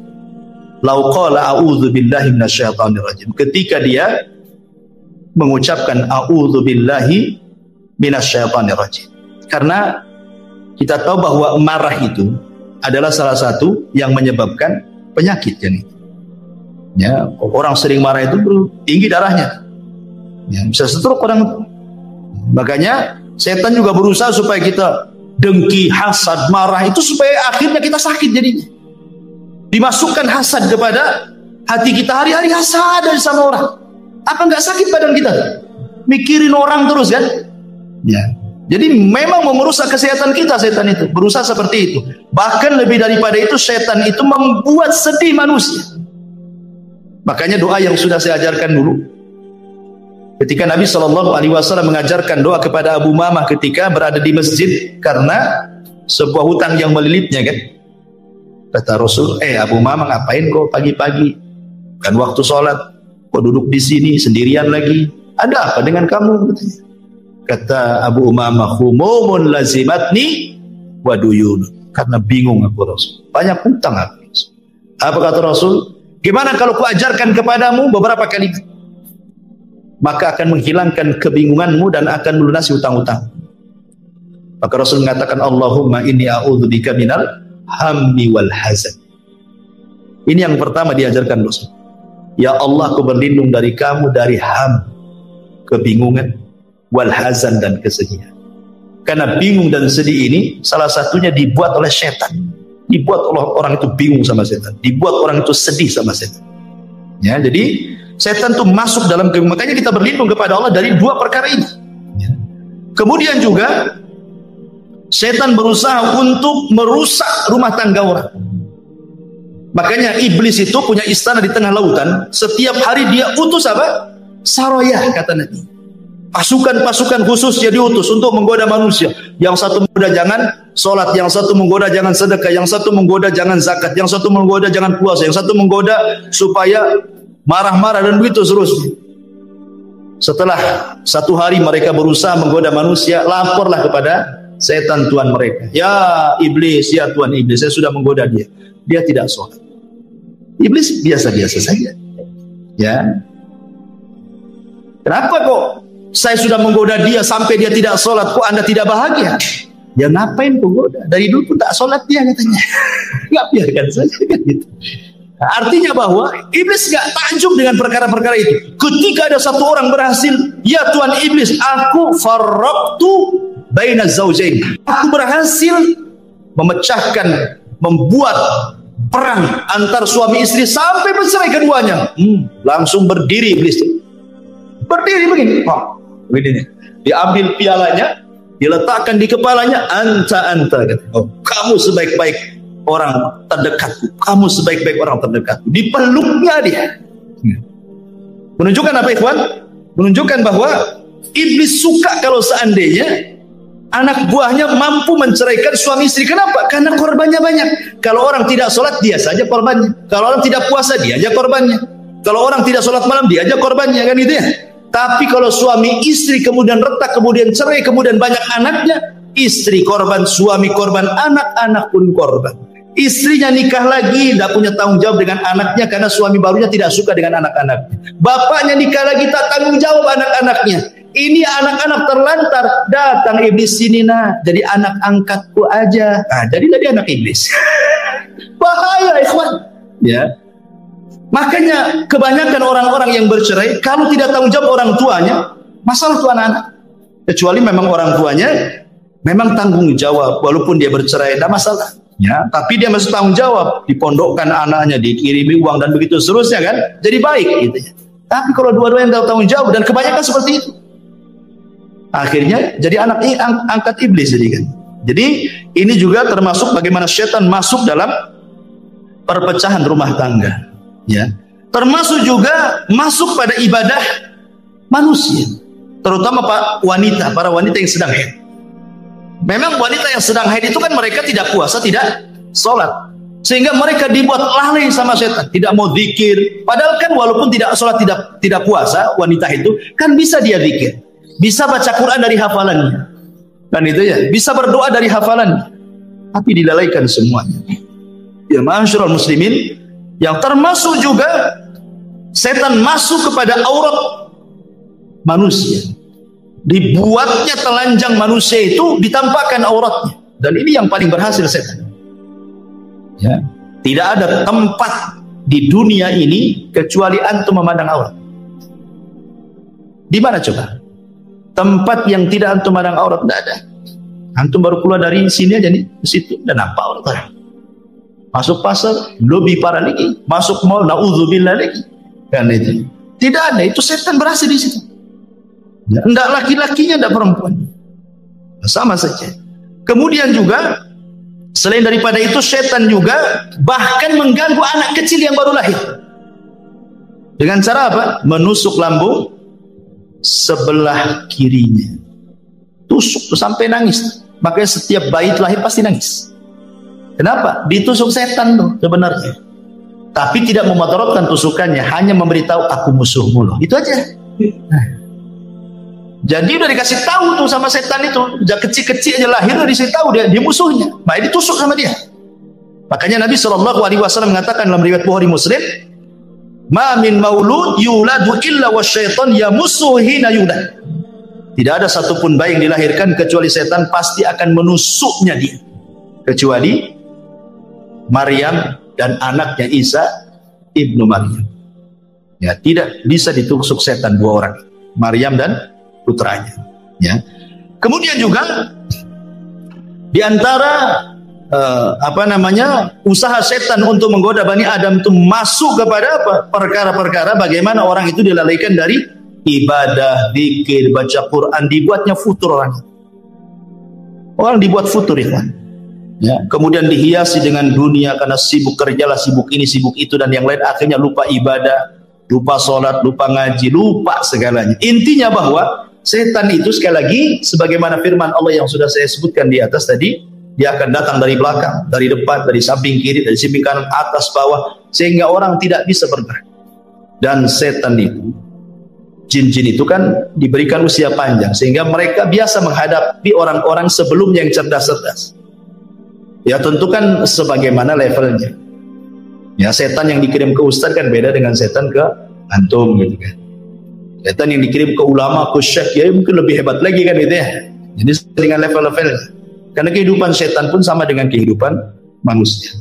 Lau qala a'udzu billahi minasyaitonir rajim, ketika dia mengucapkan a'udzu billahi minasyaitonir rajim. Karena kita tahu bahwa marah itu adalah salah satu yang menyebabkan penyakit. Jadi, ya, orang sering marah itu tinggi darahnya, ya, bisa stroke orang itu. Makanya setan juga berusaha supaya kita dengki, hasad, marah itu supaya akhirnya kita sakit jadinya. Dimasukkan hasad kepada hati kita, hari-hari hasad dari sama orang. Apa nggak sakit badan kita? Mikirin orang terus kan? Ya. Jadi memang merusak kesehatan kita, setan itu berusaha seperti itu. Bahkan lebih daripada itu, setan itu membuat sedih manusia. Makanya doa yang sudah saya ajarkan dulu, ketika Nabi SAW mengajarkan doa kepada Abu Umamah ketika berada di masjid karena sebuah hutang yang melilitnya kan. Kata Rasul, Abu Umamah ngapain kok pagi-pagi? Kan waktu sholat, kok duduk di sini sendirian lagi? Ada apa dengan kamu? Kata Abu Umamah, humumun lazimatni wa duyun. Karena bingung aku Rasul, banyak hutang aku. Apa kata Rasul? Gimana kalau kuajarkan kepadamu beberapa kali, maka akan menghilangkan kebingunganmu dan akan melunasi hutang-hutang. Maka Rasul mengatakan, Allahumma inni a'udzubika minal hammi wal hazan. Ini yang pertama diajarkan Rasul. Ya Allah, aku berlindung dari kamu dari ham, kebingungan, wal hazan, dan kesedihan. Karena bingung dan sedih ini salah satunya dibuat oleh setan. Dibuat oleh orang itu bingung sama setan, dibuat orang itu sedih sama setan. Ya, jadi setan itu masuk dalam kebingungan. Makanya kita berlindung kepada Allah dari dua perkara ini. Ya. Kemudian juga setan berusaha untuk merusak rumah tangga orang. Makanya iblis itu punya istana di tengah lautan. Setiap hari dia utus apa? Saroyah, kata Nabi. Pasukan-pasukan khusus jadi utus untuk menggoda manusia. Yang satu menggoda jangan sholat, yang satu menggoda jangan sedekah, yang satu menggoda jangan zakat, yang satu menggoda jangan puasa, yang satu menggoda supaya marah-marah dan begitu seterusnya. Setelah satu hari mereka berusaha menggoda manusia, laporlah kepada setan tuan mereka. Ya iblis, ya tuan iblis, saya sudah menggoda dia. Dia tidak sholat. Iblis biasa-biasa saja. Ya. Kenapa kok saya sudah menggoda dia sampai dia tidak sholat, kok Anda tidak bahagia? Ya ngapain kok goda? Dari dulu pun tak sholat dia katanya. Nggak, biarkan saja kan gitu. Nah, artinya bahwa iblis nggak takjub dengan perkara-perkara itu. Ketika ada satu orang berhasil, ya Tuhan iblis, aku farraqtu baina zaujain. Aku berhasil memecahkan, membuat perang antar suami istri sampai bercerai keduanya. Langsung berdiri iblis. Berdiri begini. Begini nih. Diambil pialanya, diletakkan di kepalanya, anta. Oh, kamu sebaik-baik orang terdekatku. Kamu sebaik-baik orang terdekatku. Dipeluknya dia. Menunjukkan apa, ikhwan? Menunjukkan bahwa iblis suka kalau seandainya anak buahnya mampu menceraikan suami istri. Kenapa? Karena korbannya banyak. Kalau orang tidak sholat, dia saja korbannya. Kalau orang tidak puasa, dia aja korbannya. Kalau orang tidak sholat malam, dia aja korbannya, kan gitu ya. Tapi kalau suami istri kemudian retak, kemudian cerai, kemudian banyak anaknya, istri korban, suami korban, anak-anak pun korban. Istrinya nikah lagi, tidak punya tanggung jawab dengan anaknya karena suami barunya tidak suka dengan anak-anaknya. Bapaknya nikah lagi, tak tanggung jawab anak-anaknya. Ini anak-anak terlantar. Datang iblis sini, nak, jadi anak angkatku aja. Nah, jadilah dia anak iblis. Bahaya, ikhwan. Ya. Makanya kebanyakan orang-orang yang bercerai, kalau tidak tanggung jawab orang tuanya, masalah itu anak-anak. Kecuali memang orang tuanya memang tanggung jawab, walaupun dia bercerai, tidak masalah. Ya, tapi dia masih tanggung jawab, dipondokkan anaknya, dikirimi uang dan begitu seterusnya kan, jadi baik gitu ya. Tapi kalau dua-duanya tidak tanggung jawab dan kebanyakan seperti itu, akhirnya jadi anak angkat iblis jadi kan. Jadi ini juga termasuk bagaimana setan masuk dalam perpecahan rumah tangga. Ya, termasuk juga masuk pada ibadah manusia, terutama para wanita yang sedang haid. Memang wanita yang sedang haid itu kan mereka tidak puasa, tidak sholat, sehingga mereka dibuat lalai sama setan, tidak mau zikir. Padahal kan walaupun tidak sholat, tidak puasa, wanita itu kan bisa dia zikir, bisa baca Quran dari hafalannya, kan itu ya, bisa berdoa dari hafalannya, tapi dilalaikan semuanya. Ya, ma'asyiral muslimin, yang termasuk juga setan masuk kepada aurat manusia. Dibuatnya telanjang manusia itu, ditampakkan auratnya, dan ini yang paling berhasil setan. Ya, tidak ada tempat di dunia ini kecuali antum memandang aurat. Di mana coba? Tempat yang tidak antum memandang aurat tidak ada. Antum baru keluar dari sini aja nih, ke situ dan nampak aurat. Masuk pasar, lebih parah lagi. Masuk mall, naudzubillah lagi. Kan itu. Tidak ada, itu setan berhasil di situ. Ya, enggak laki-lakinya, enggak perempuan, sama saja. Kemudian juga selain daripada itu, setan juga bahkan mengganggu anak kecil yang baru lahir dengan cara apa? Menusuk lambung sebelah kirinya, tusuk tuh sampai nangis. Makanya setiap bayi lahir pasti nangis. Kenapa? Ditusuk setan tuh sebenarnya, tapi tidak memudaratkan tusukannya, hanya memberitahu aku musuhmu loh, itu aja. Jadi udah dikasih tahu tuh sama setan itu, sejak kecil-kecil aja lahir udah dikasih tahu dia musuhnya, makanya ditusuk sama dia. Makanya Nabi SAW mengatakan dalam riwayat Bukhari Muslim, ma min maulud yuladu illa wasyaitan yamussuhu hina yulad. Tidak ada satupun bayi yang dilahirkan kecuali setan pasti akan menusuknya dia, kecuali Maryam dan anaknya Isa ibnu Maryam. Ya, tidak bisa ditusuk setan dua orang, Maryam dan putranya. Ya. Kemudian juga di antara usaha setan untuk menggoda Bani Adam itu masuk kepada apa? Perkara-perkara bagaimana orang itu dilalaikan dari ibadah, zikir, baca Quran, dibuatnya futur orang. Orang dibuat futur ya. Ya, kemudian dihiasi dengan dunia karena sibuk kerjalah, sibuk ini, sibuk itu dan yang lain, akhirnya lupa ibadah, lupa sholat, lupa ngaji, lupa segalanya. Intinya bahwa setan itu sekali lagi sebagaimana firman Allah yang sudah saya sebutkan di atas tadi, dia akan datang dari belakang, dari depan, dari samping kiri, dari samping kanan, atas, bawah, sehingga orang tidak bisa bergerak. Dan setan itu, jin-jin itu kan diberikan usia panjang, sehingga mereka biasa menghadapi orang-orang sebelumnya yang cerdas-cerdas. Ya tentu kan sebagaimana levelnya. Ya, setan yang dikirim ke ustaz kan beda dengan setan ke antum gitu kan. Setan yang dikirim ke ulama, ke syekh, ya mungkin lebih hebat lagi kan gitu ya. Jadi dengan level-levelnya. Karena kehidupan setan pun sama dengan kehidupan manusia.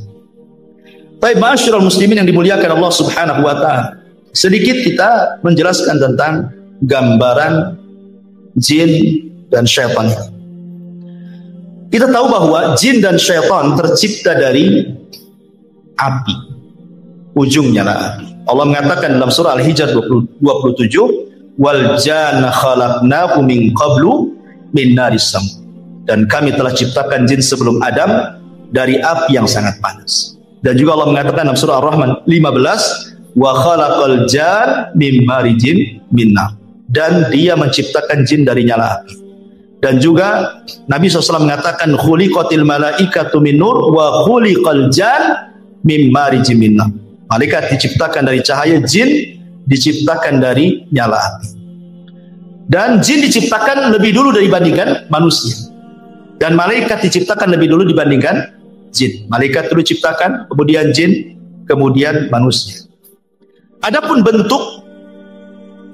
Baik, ma'asyiral muslimin yang dimuliakan Allah Subhanahu wa taala. Sedikit kita menjelaskan tentang gambaran jin dan syaitan. Kita tahu bahwa jin dan syaitan tercipta dari api. Ujungnya lah api. Allah mengatakan dalam surah Al-Hijr 27, wal janna khalaqnahu min qablu min naris sam. Dan kami telah ciptakan jin sebelum Adam dari api yang sangat panas. Dan juga Allah mengatakan dalam surah Ar-Rahman 15, wa khalaqal jan min marijin min nar. Dan dia menciptakan jin dari nyala api. Dan juga Nabi SAW mengatakan khuliqatil malaikatu min nur wa khuliqal jan min marijin min nar. Malaikat diciptakan dari cahaya, jin diciptakan dari nyala api. Dan jin diciptakan lebih dulu dibandingkan manusia. Dan malaikat diciptakan lebih dulu dibandingkan jin. Malaikat dulu ciptakan, kemudian jin, kemudian manusia. Adapun bentuk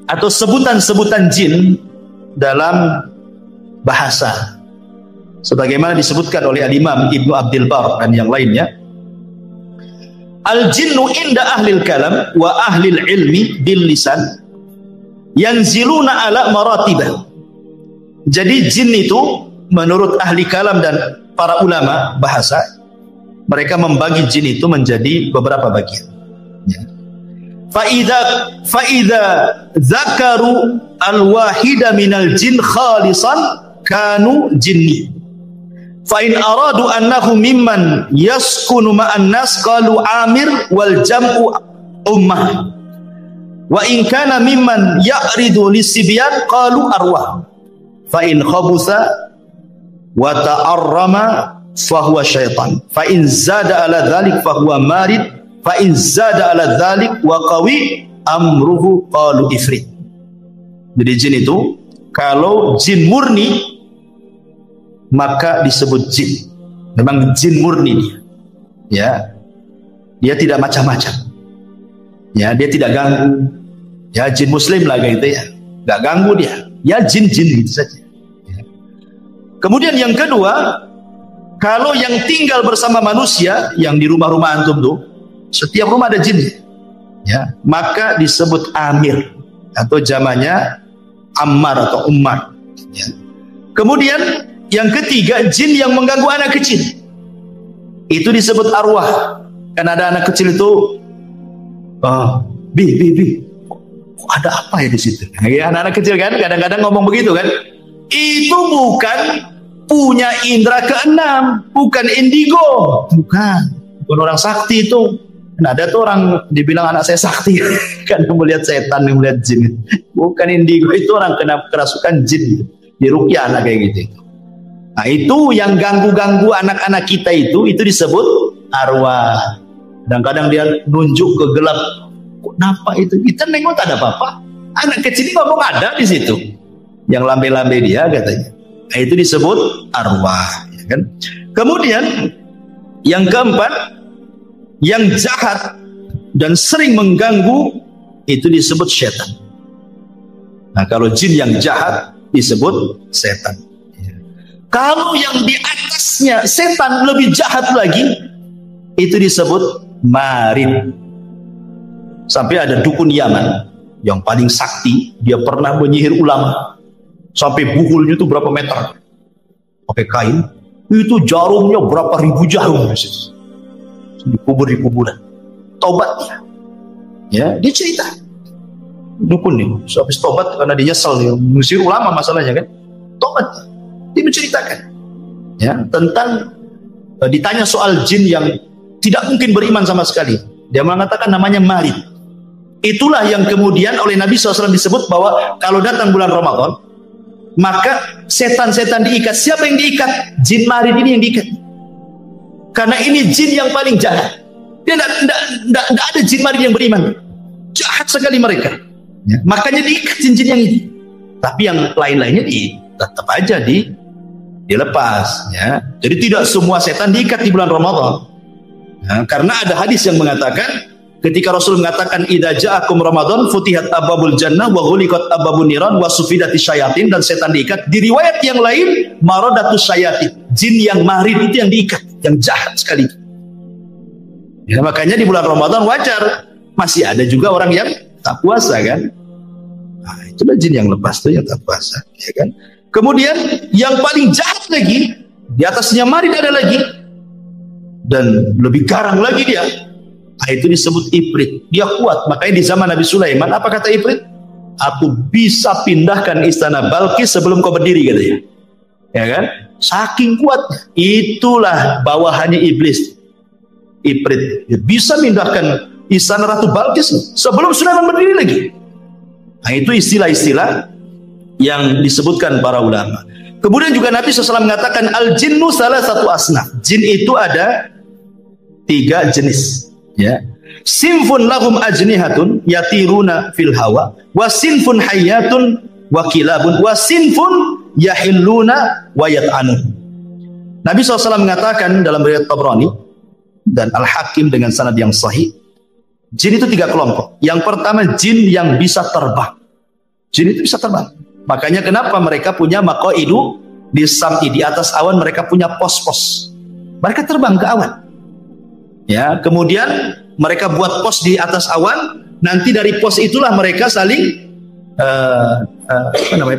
atau sebutan-sebutan jin dalam bahasa, sebagaimana disebutkan oleh Al-Imam Ibnu Abdul Bar dan yang lainnya, al-jinnu inda ahlil kalam wa ahlil ilmi bil lisan yanziluna ala maratibah. Jadi jin itu menurut ahli kalam dan para ulama bahasa, mereka membagi jin itu menjadi beberapa bagian. Ya. Fa'idha zakaru al-wahida minal jin khalisan kanu jinni. Fa'in aradu annahu mimman yaskunu ma'an nas qalu amir wal jam'u ummah. Wa in kana mimman ya'ridu lisibyan qalu arwah. Fa'in khabutha wa ta'arrama fahuwa syaitan. Fa'in zada ala dhalik fahuwa marid. Fa'in zada ala dhalik wa qawi amruhu qalu ifrit. Jadi jin itu, kalau jin murni maka disebut jin. Memang jin murni dia. Ya. Dia tidak macam-macam. Ya, dia tidak ganggu. Ya, jin muslim lah gitu ya. Enggak ganggu dia. Ya jin-jin gitu saja. Ya. Kemudian yang kedua, kalau yang tinggal bersama manusia yang di rumah-rumah antum tuh, setiap rumah ada jin. Ya, maka disebut amir atau jamannya ammar atau ummar. Ya. Kemudian yang ketiga, jin yang mengganggu anak kecil, itu disebut arwah. Kan ada anak kecil itu, bi, kok ada apa ya di situ? Ya, anak-anak kecil kan, kadang-kadang ngomong begitu kan. Itu bukan punya indera keenam, bukan indigo, bukan orang sakti itu. Nah, ada tuh orang dibilang anak saya sakti, karena melihat setan, melihat jin. Bukan indigo, itu orang kena kerasukan jin, diruqyah anak kayak gitu. Nah, itu yang ganggu-ganggu anak-anak kita itu disebut arwah. Kadang-kadang dia nunjuk ke gelap. Kenapa itu? Kita nengok tak ada apa-apa. Anak kecil ini ngomong ada di situ. Yang lambe-lambe dia katanya. Nah, itu disebut arwah. Ya kan? Kemudian yang keempat, yang jahat dan sering mengganggu itu disebut setan. Nah, kalau jin yang jahat disebut setan. Kalau yang di atasnya setan lebih jahat lagi, itu disebut marid. Sampai ada dukun Yaman yang paling sakti, dia pernah menyihir ulama sampai buhulnya itu berapa meter, pakai kain, itu jarumnya berapa ribu jarum, dikubur di kuburan. Tobat ya, dia cerita dukun nih, habis tobat karena dia nyesel, dia mengusir ulama masalahnya kan, tobat. Dia menceritakan ya tentang ditanya soal jin yang tidak mungkin beriman sama sekali. Dia mengatakan namanya marid. Itulah yang kemudian oleh Nabi SAW disebut bahwa kalau datang bulan Ramadan, maka setan-setan diikat. Siapa yang diikat? Jin marid ini yang diikat. Karena ini jin yang paling jahat. Dia tidak ada jin marid yang beriman. Jahat sekali mereka. Ya, makanya diikat jin-jin yang ini. Tapi yang lain-lainnya tetap aja dilepas ya. Jadi tidak semua setan diikat di bulan Ramadan. Nah, karena ada hadis yang mengatakan ketika Rasul mengatakan idza ja'akum Ramadan futihat abwabul jannah wa ghuliqat abwabun niran wa sufidatis syayatin, dan setan diikat. Di riwayat yang lain maradatus syayatin, jin yang marid itu yang diikat, yang jahat sekali. Ya, makanya di bulan Ramadan wajar masih ada juga orang yang tak puasa kan. Nah, itulah jin yang lepas tuh yang tak puasa ya kan. Kemudian yang paling jahat lagi, di atasnya marid ada lagi, dan lebih garang lagi dia. Nah, itu disebut ifrit. Dia kuat. Makanya di zaman Nabi Sulaiman, apa kata ifrit? Aku bisa pindahkan istana Balkis sebelum kau berdiri, katanya. Ya kan? Saking kuat. Itulah bawahannya iblis. Ifrit. Dia bisa pindahkan istana Ratu Balkis sebelum Sulaiman berdiri lagi. Nah, itu istilah-istilah yang disebutkan para ulama. Kemudian juga Nabi SAW mengatakan al-jinnu salah satu asnaf. Jin itu ada 3 jenis ya. Sinfun lahum ajnihatun yatiruna fil hawa, wa sinfun hayyatun wa kilabun, wa sinfun yahilluna wa yat'anun. Nabi SAW mengatakan dalam riwayat Tabrani dan Al-Hakim dengan sanad yang sahih, jin itu 3 kelompok. Yang pertama, jin yang bisa terbang. Jin itu bisa terbang. Makanya kenapa mereka punya maqaidu di sam'i, di atas awan mereka punya pos-pos. Mereka terbang ke awan. Ya, kemudian mereka buat pos di atas awan. Nanti dari pos itulah mereka saling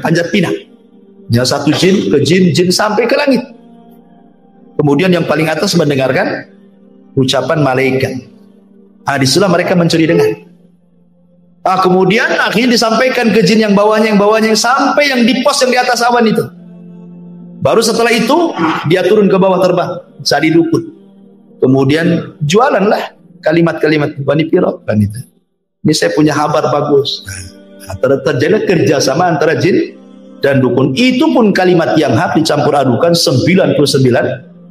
panjat pinang. Ya, satu jin ke jin sampai ke langit. Kemudian yang paling atas mendengarkan ucapan malaikat. Disitulah mereka mencuri dengar. Kemudian akhirnya disampaikan ke jin yang bawahnya sampai yang di pos yang di atas awan itu. Baru setelah itu dia turun ke bawah terbang, sadi dukun. Kemudian jualanlah kalimat-kalimat Bani Piro kan itu. Ini saya punya kabar bagus. Terjadi kerjasama antara jin dan dukun. Itu pun kalimat yang hak dicampur adukan 99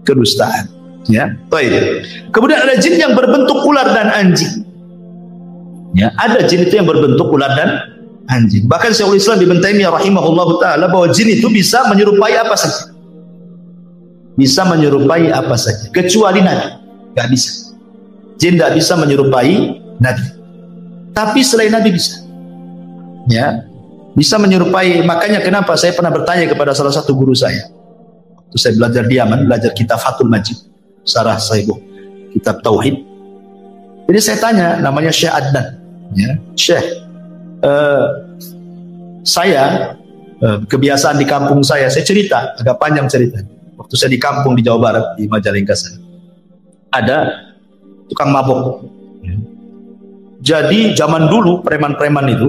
kedustaan. Ya, baik. Kemudian ada jin yang berbentuk ular dan anjing. Ya, ada jin itu yang berbentuk ular dan anjing. Bahkan Syekhul Islam Ibnu Taimiyah rahimahullahu taala bahwa jin itu bisa menyerupai apa saja. Bisa menyerupai apa saja, kecuali nabi. Enggak bisa. Jin tidak bisa menyerupai nabi. Tapi selain nabi bisa. Ya, bisa menyerupai. Makanya kenapa saya pernah bertanya kepada salah satu guru saya. Waktu saya belajar di Yaman, belajar kitab Fathul Majid, Syarah Sahih kitab Tauhid. Jadi saya tanya, namanya Syekh Adnan, ya, Syekh, saya kebiasaan di kampung saya cerita, agak panjang cerita. Waktu saya di kampung di Jawa Barat, di Majalengka sana, ada tukang mabok. Jadi zaman dulu preman-preman itu,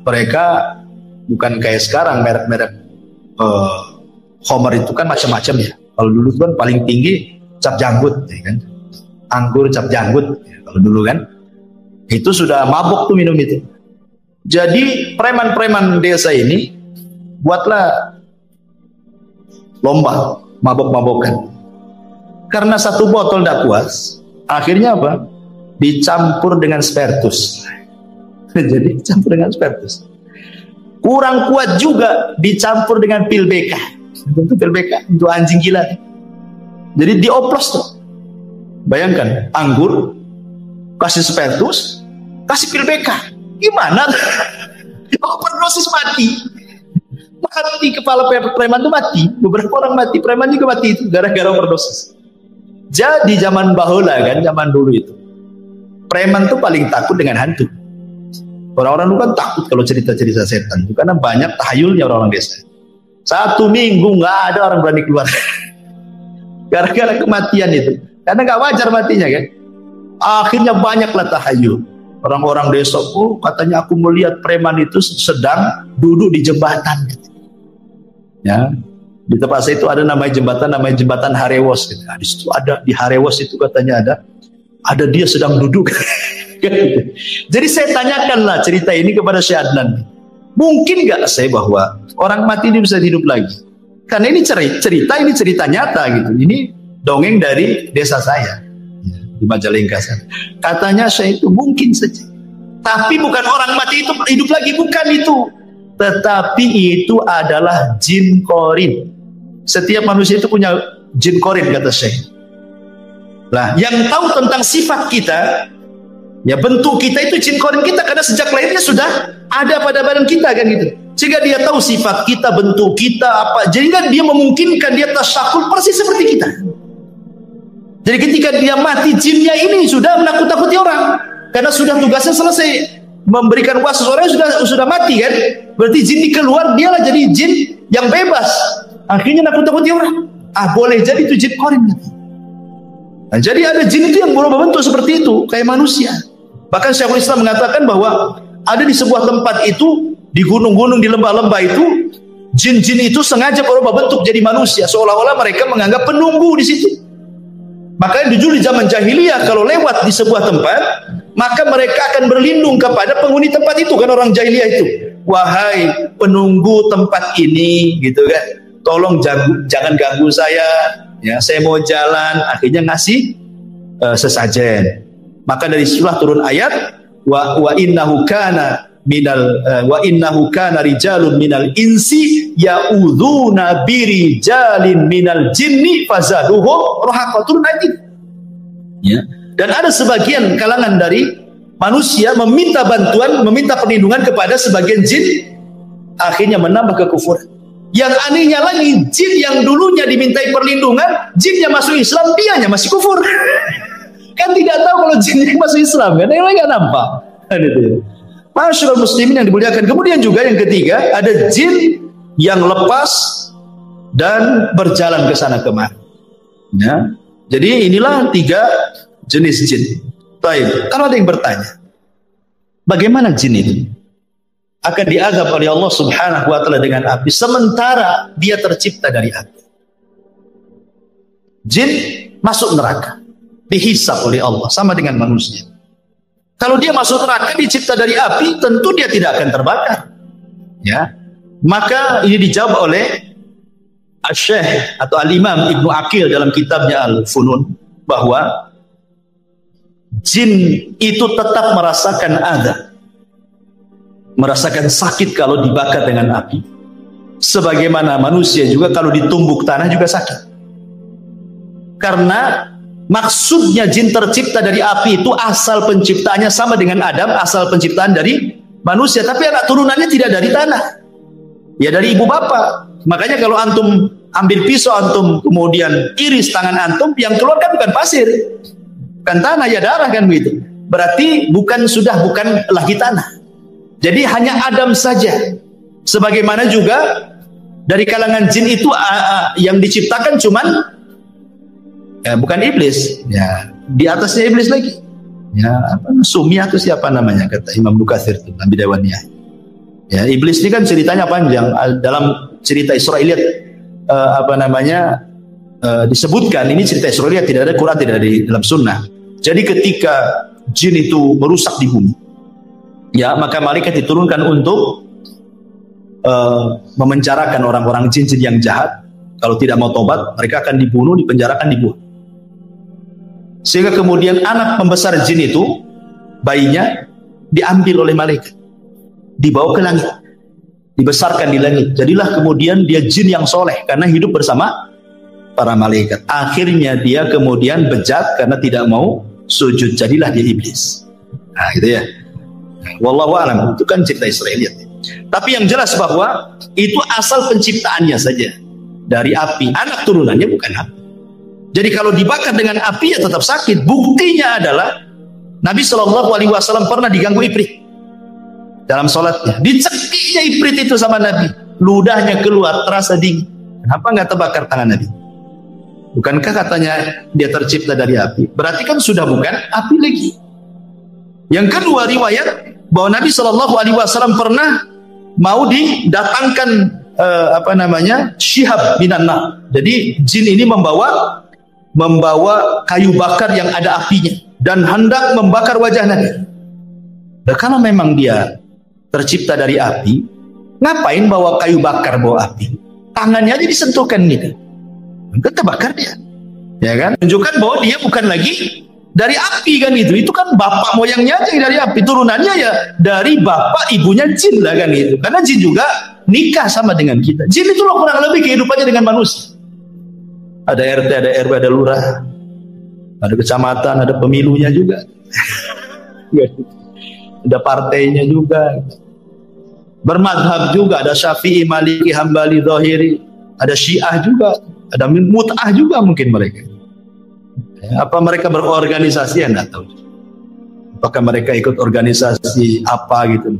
mereka bukan kayak sekarang merek-merek Homer itu kan macam-macam ya. Kalau dulu kan paling tinggi cap janggut, ya kan? Anggur cap janggut. Ya, kalau dulu kan, itu sudah mabuk tuh minum itu. Jadi preman-preman desa ini buatlah lomba mabok-mabokan. Karena satu botol tidak puas, akhirnya apa? Dicampur dengan spiritus. Jadi campur dengan spiritus. Kurang kuat juga dicampur dengan pil BK. Untuk pil BK, untuk anjing gila. Jadi dioplos tuh. Bayangkan, anggur, kasih spiritus, kasih pil BK. Gimana? Overdosis mati. Mati kepala preman itu mati. Beberapa orang mati, preman juga mati itu gara-gara overdosis. Jadi zaman bahula kan, zaman dulu itu, preman tuh paling takut dengan hantu. Orang-orang dulu kan takut kalau cerita-cerita setan itu karena banyak tahayulnya orang-orang desa. 1 minggu nggak ada orang berani keluar gara-gara kematian itu, karena nggak wajar matinya kan. Akhirnya banyaklah tahayul orang-orang desa. Katanya aku melihat preman itu sedang duduk di jembatan gitu. Ya, di tempat saya itu ada namanya jembatan Harewos gitu. Di situ ada, di Harewos itu katanya ada dia sedang duduk. Jadi saya tanyakanlah cerita ini kepada Syekh Adnan. Mungkin nggak saya bahwa orang mati ini bisa hidup lagi? Karena ini cerita nyata gitu. Ini dongeng dari desa saya di Majalengka sana. Katanya saya itu mungkin saja. Tapi bukan orang mati itu hidup lagi, bukan itu. Tetapi itu adalah jin korin. Setiap manusia itu punya jin korin, kata Syekh. Lah, yang tahu tentang sifat kita, ya bentuk kita itu jin korin kita, karena sejak lahirnya sudah ada pada badan kita kan gitu. Sehingga dia tahu sifat kita, bentuk kita apa. Jadi kan dia memungkinkan dia tasyakul persis seperti kita. Jadi ketika dia mati, jinnya ini sudah menakut-takuti orang, karena sudah tugasnya selesai, memberikan wasus orang sudah mati kan. Berarti jin dikeluar, dialah jadi jin yang bebas. Akhirnya nakut-takuti orang. Boleh jadi itu jin korin. Nah, jadi ada jin itu yang berubah bentuk seperti itu, kayak manusia. Bahkan Syekhul Islam mengatakan bahwa ada di sebuah tempat itu, di gunung-gunung, di lembah-lembah itu, jin-jin itu sengaja berubah bentuk jadi manusia, seolah-olah mereka menganggap penunggu di situ. Makanya dulu di zaman jahiliyah kalau lewat di sebuah tempat, maka mereka akan berlindung kepada penghuni tempat itu, kan orang jahiliyah itu. Wahai penunggu tempat ini, gitu kan, tolong jangan ganggu saya, ya saya mau jalan. Akhirnya ngasih sesajen. Maka dari situlah turun ayat wa innahu kana wa innahu kana rijalun minal insi ya'udzuna birijalin minal jinni fazaduhum rahaqa. Turun ayat ini. Ya. Dan ada sebagian kalangan dari manusia meminta bantuan, meminta perlindungan kepada sebagian jin, akhirnya menambah kekufuran. Yang anehnya lagi, jin yang dulunya dimintai perlindungan, jinnya masuk Islam, dianya masih kufur. Kan tidak tahu kalau jinnya masuk Islam, kan yang lain nggak nampak. Masyaallah muslimin yang dimuliakan. Kemudian juga yang ketiga, ada jin yang lepas dan berjalan ke sana kemari. Ya. Jadi inilah 3 jenis jin. Baik, kalau ada yang bertanya, bagaimana jin itu akan diazab oleh Allah Subhanahu wa taala dengan api sementara dia tercipta dari api? Jin masuk neraka, dihisab oleh Allah sama dengan manusia. Kalau dia masuk neraka dicipta dari api, tentu dia tidak akan terbakar. Ya. Maka ini dijawab oleh Asy-Syaikh atau Al-Imam Ibnu Aqil dalam kitabnya Al-Funun bahwa jin itu tetap merasakan adab, merasakan sakit kalau dibakar dengan api. Sebagaimana manusia juga kalau ditumbuk tanah juga sakit. Karena maksudnya jin tercipta dari api itu asal penciptaannya sama dengan Adam, asal penciptaan dari manusia, tapi anak turunannya tidak dari tanah, ya dari ibu bapak. Makanya kalau antum ambil pisau, antum kemudian iris tangan antum, yang keluar kan bukan pasir, bukan tanah, ya darah kan begitu. Berarti bukan lagi tanah. Jadi hanya Adam saja. Sebagaimana juga dari kalangan jin itu yang diciptakan cuman bukan iblis, ya di atasnya iblis lagi, ya Sumiyah itu siapa namanya, kata Imam Nukatsir itu dalam Bidayawaniyah. Ya iblis ini kan ceritanya panjang. Dalam cerita Israiliyat disebutkan, ini cerita Israiliyat, tidak ada Quran, tidak ada di dalam Sunnah. Jadi ketika jin itu merusak di bumi, ya maka malaikat diturunkan untuk memenjarakan orang-orang jin-jin yang jahat. Kalau tidak mau tobat, mereka akan dibunuh, dipenjarakan, dibunuh. Sehingga kemudian anak pembesar jin itu, bayinya diambil oleh malaikat, dibawa ke langit, dibesarkan di langit. Jadilah kemudian dia jin yang soleh karena hidup bersama para malaikat. Akhirnya dia kemudian bejat karena tidak mau sujud, jadilah dia iblis. Nah gitu ya. Wallahu a'lam, itu kan cerita Israiliyat. Tapi yang jelas bahwa itu asal penciptaannya saja dari api, anak turunannya bukan api. Jadi kalau dibakar dengan api ya tetap sakit. Buktinya adalah Nabi SAW pernah diganggu ifrit dalam sholatnya. Dicekiknya ifrit itu sama Nabi, ludahnya keluar terasa dingin. Kenapa nggak terbakar tangan Nabi? Bukankah katanya dia tercipta dari api? Berarti kan sudah bukan api lagi. Yang kedua, riwayat bahwa Nabi SAW pernah mau didatangkan syihab minan nar. Jadi jin ini membawa kayu bakar yang ada apinya dan hendak membakar wajah Nabi. Dan kalau memang dia tercipta dari api, ngapain bawa kayu bakar, bawa api? Tangannya aja disentuhkan gitu, maka terbakar dia. Ya kan? Menunjukkan bahwa dia bukan lagi dari api kan gitu. Itu kan bapak moyangnya aja yang dari api, turunannya ya dari bapak ibunya jin lah kan gitu. Karena jin juga nikah sama dengan kita. Jin itu loh kurang lebih kehidupannya dengan manusia. Ada RT, ada RW, ada lurah, ada kecamatan, ada pemilunya juga. Ada partainya juga. Bermadhab juga, ada Syafi'i, Maliki, Hambali, Zahiri, ada Syiah juga, ada Mut'ah juga mungkin mereka. Apa mereka berorganisasi? Ya enggak tahu. Apakah mereka ikut organisasi apa gitu?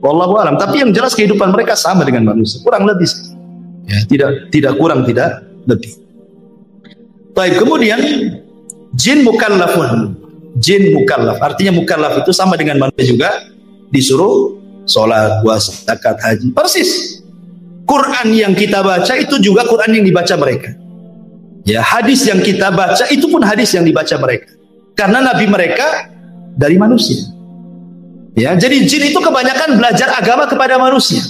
Wallahu a'lam. Tapi yang jelas kehidupan mereka sama dengan manusia, kurang lebih. Ya, tidak kurang, tidak lebih. Baik, kemudian jin mukallafun. Jin mukallaf, artinya mukallaf itu sama dengan manusia juga, disuruh sholat, puasa, zakat, haji. Persis. Quran yang kita baca itu juga Quran yang dibaca mereka. Ya, hadis yang kita baca itu pun hadis yang dibaca mereka. Karena nabi mereka dari manusia. Ya, jadi jin itu kebanyakan belajar agama kepada manusia.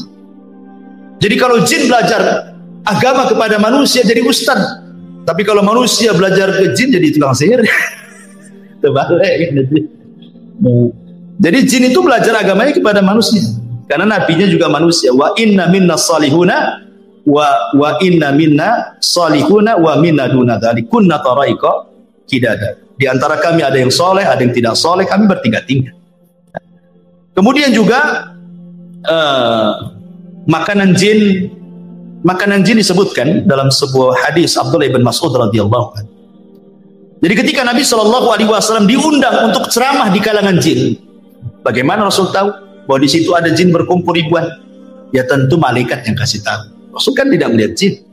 Jadi kalau jin belajar agama kepada manusia jadi ustaz. Tapi kalau manusia belajar ke jin jadi tukang sihir. Terbalik kan. Jadi jin itu belajar agamanya kepada manusia. Karena nabinya juga manusia. Wa inna minna salihuna wa inna minna salihuna wa minna duna dzalik kunna taraika kidada. Di antara kami ada yang soleh, ada yang tidak soleh, kami bertingkat-tingkat. Kemudian juga makanan jin disebutkan dalam sebuah hadis Abdullah bin Mas'ud radhiyallahu anhu. Jadi ketika Nabi SAW diundang untuk ceramah di kalangan jin, bagaimana Rasul tahu bahwa di situ ada jin berkumpul ribuan? Ya tentu malaikat yang kasih tahu. Rasul kan tidak melihat jin.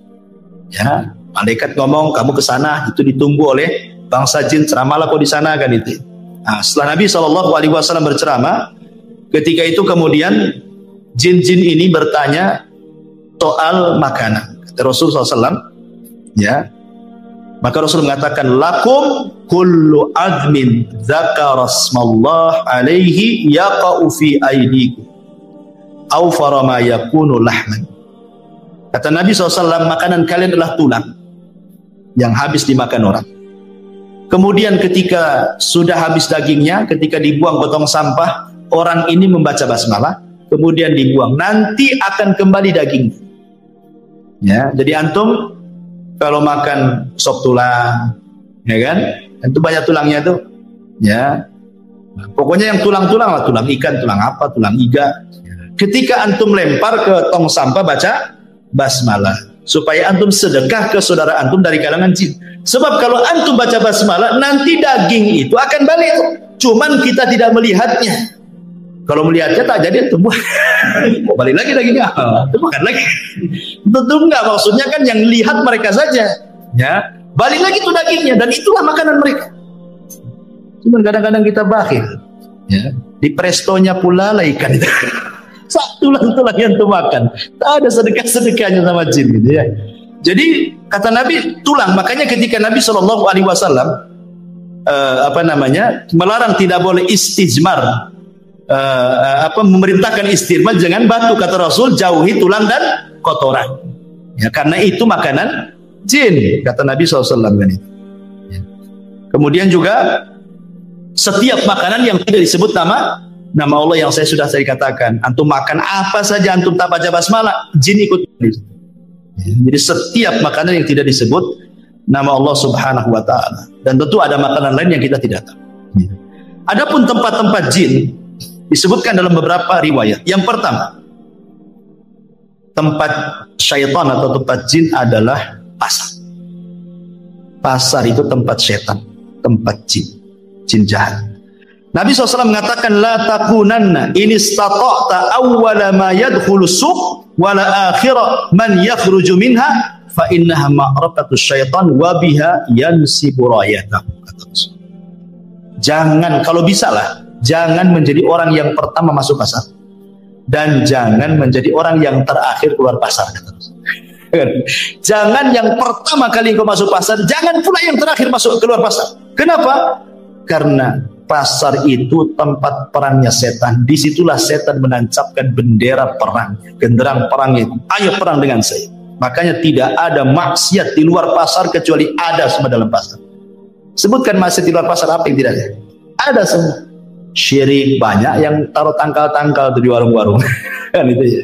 Ya, malaikat ngomong, kamu ke sana, itu ditunggu oleh bangsa jin, ceramahlah kau di sana kan itu. Nah, setelah Nabi SAW berceramah, ketika itu kemudian jin-jin ini bertanya soal makanan. Kata Rasul SAW, ya, maka Rasul mengatakan, lakum kullu admin zakarasmallah alaihi yaqa'u fi aidikum au farama yakunu lahman. Kata Nabi SAW, makanan kalian adalah tulang yang habis dimakan orang. Kemudian ketika sudah habis dagingnya, ketika dibuang ke tong sampah, orang ini membaca basmalah, kemudian dibuang, nanti akan kembali dagingnya. Ya, jadi antum kalau makan sop tulang, ya kan, itu banyak tulangnya tuh, ya. Pokoknya yang tulang-tulang lah, tulang ikan, tulang apa, tulang iga. Ketika antum lempar ke tong sampah, baca basmalah, supaya antum sedekah ke saudara antum dari kalangan jin. Sebab kalau antum baca basmalah, nanti daging itu akan balik. Cuman kita tidak melihatnya. Kalau melihatnya tak jadi tumbuh. Balik lagi dagingnya, itu makan lagi. Tentu enggak, maksudnya kan yang lihat mereka saja. Ya, balik lagi tuh dagingnya, dan itulah makanan mereka. Cuman kadang-kadang kita bakhil. Ya, di prestonya pula lah ikan itu. Tulang-tulang yang tuh makan. Tak ada sedekah-sedekahnya sama jin gitu ya. Jadi kata Nabi tulang, makanya ketika Nabi SAW melarang tidak boleh istijmar, memerintahkan istirma, jangan batu, kata Rasul, jauhi tulang dan kotoran. Ya, karena itu makanan jin, kata Nabi SAW kan itu. Ya. Kemudian juga setiap makanan yang tidak disebut nama Allah yang saya sudah katakan, antum makan apa saja antum tak baca basmalah, jin ikut. Ya, jadi setiap makanan yang tidak disebut nama Allah Subhanahu wa taala, dan tentu ada makanan lain yang kita tidak tahu. Ya. Adapun tempat-tempat jin disebutkan dalam beberapa riwayat. Yang pertama, tempat syaitan atau tempat jin adalah pasar. Pasar itu tempat syaitan, tempat jin jahat. Nabi SAW mengatakan, la takunanna in istata'ta awwala ma yadkhulu suq wala akhira man yakhruju minha fa innaha ma'raqatu syaitan wa biha yansibu rayatahu. Jangan, kalau bisa lah, jangan menjadi orang yang pertama masuk pasar, dan jangan menjadi orang yang terakhir keluar pasar. Jangan yang pertama kali kau masuk pasar, jangan pula yang terakhir masuk keluar pasar. Kenapa? Karena pasar itu tempat perangnya setan. Disitulah setan menancapkan bendera perang, genderang perangnya. Ayo perang dengan saya. Makanya tidak ada maksiat di luar pasar kecuali ada semua dalam pasar. Sebutkan maksiat di luar pasar apa yang tidak ada? Ada semua. Syirik banyak yang taruh tangkal-tangkal di warung-warung. Kan itu ya.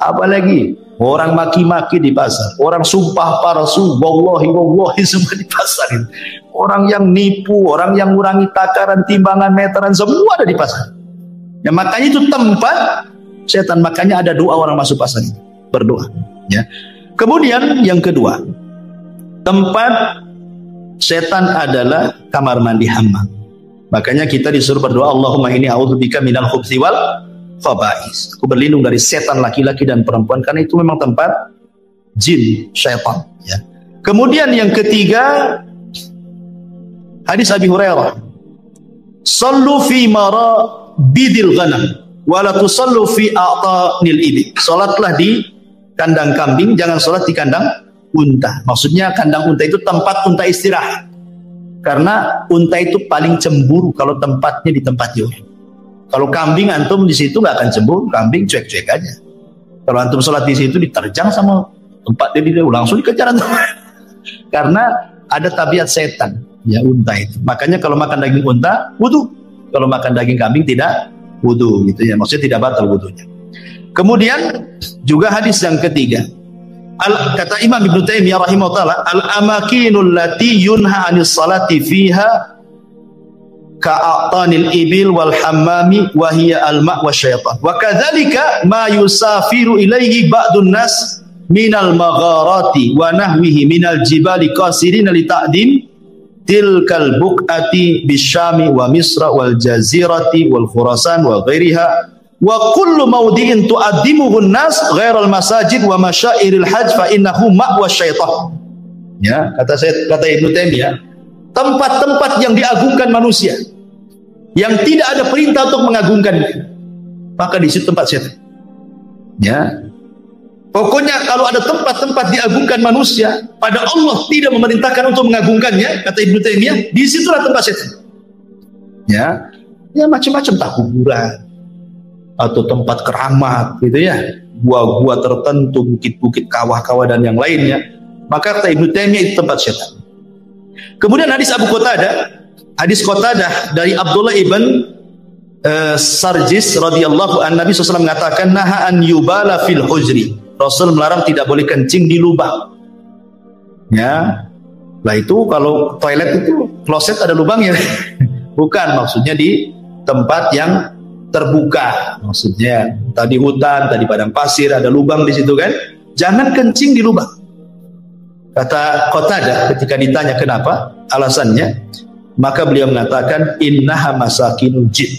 Apalagi orang maki-maki di pasar, orang sumpah palsu, wallahi semua di pasar itu. Orang yang nipu, orang yang ngurangi takaran, timbangan, meteran, semua ada di pasar. Ya, makanya itu tempat setan. Makanya ada doa orang masuk pasar itu, berdoa. Ya. Kemudian yang kedua, tempat setan adalah kamar mandi hammam. Makanya kita disuruh berdoa, Allahumma inni a'udzubika minal khubthi wal khaba'is. Aku berlindung dari setan laki-laki dan perempuan, karena itu memang tempat jin, syaitan. Ya. Kemudian yang ketiga, hadis Abi Hurairah, sallu fi marabidil ghanam wa la tusallu fi a'tanil ibil. Salatlah di kandang kambing, jangan salat di kandang unta. Maksudnya kandang unta itu tempat unta istirahat. Karena unta itu paling cemburu kalau tempatnya di tempat orang. Kalau kambing antum di situ nggak akan cemburu, kambing cuek-cuek aja. Kalau antum sholat di situ diterjang sama tempat dia langsung dikejar antum. Karena ada tabiat setan, ya unta itu. Makanya kalau makan daging unta wudu, kalau makan daging kambing tidak wudu gitu ya, maksudnya tidak batal wudunya. Kemudian juga hadis yang ketiga, kata Imam Ibnu Taimiyah rahimahullah, al-amakinul lati yunha 'anis salati fiha ka'atanil ibil wal hammami wa hiya al-ma' wasyaitan. Wa kadzalika ma yusafiru ilaihi ba'dun nas minal magharati wa nahwihi minal jibali qasirina li ta'dim tilkal buq'ati bisyami wa misra wal jazirati wal khurasan wa ghairiha wa kullu mawdi'in tu'addimuhu an-nas ghairal masajid wa masyairil hajj fa innahu ma'wa syaitan. Ya, kata Ibnu Taimiyah, tempat-tempat yang diagungkan manusia yang tidak ada perintah untuk mengagungkan, maka di situ tempat setan. Ya. Pokoknya kalau ada tempat-tempat diagungkan manusia, pada Allah tidak memerintahkan untuk mengagungkannya, kata Ibnu Taimiyah, di situlah tempat setan. Ya. Ya macam-macam, tak kuburan atau tempat keramat gitu ya, gua-gua tertentu, bukit-bukit, kawah-kawah dan yang lainnya, maka kata Ibnu Taimiyah itu tempat setan. Kemudian hadis Abu Qatadah, hadis Qatadah dari Abdullah ibn Sarjis radhiyallahu an, Nabi SAW mengatakan naha an yubala fil hujri, Rasul melarang tidak boleh kencing di lubang. Ya, lah itu kalau toilet itu kloset ada lubangnya. Bukan, maksudnya di tempat yang terbuka, maksudnya tadi hutan, tadi padang pasir, ada lubang di situ kan, jangan kencing di lubang. Kata Qatadah ketika ditanya kenapa, alasannya, maka beliau mengatakan innaha masakinul jin,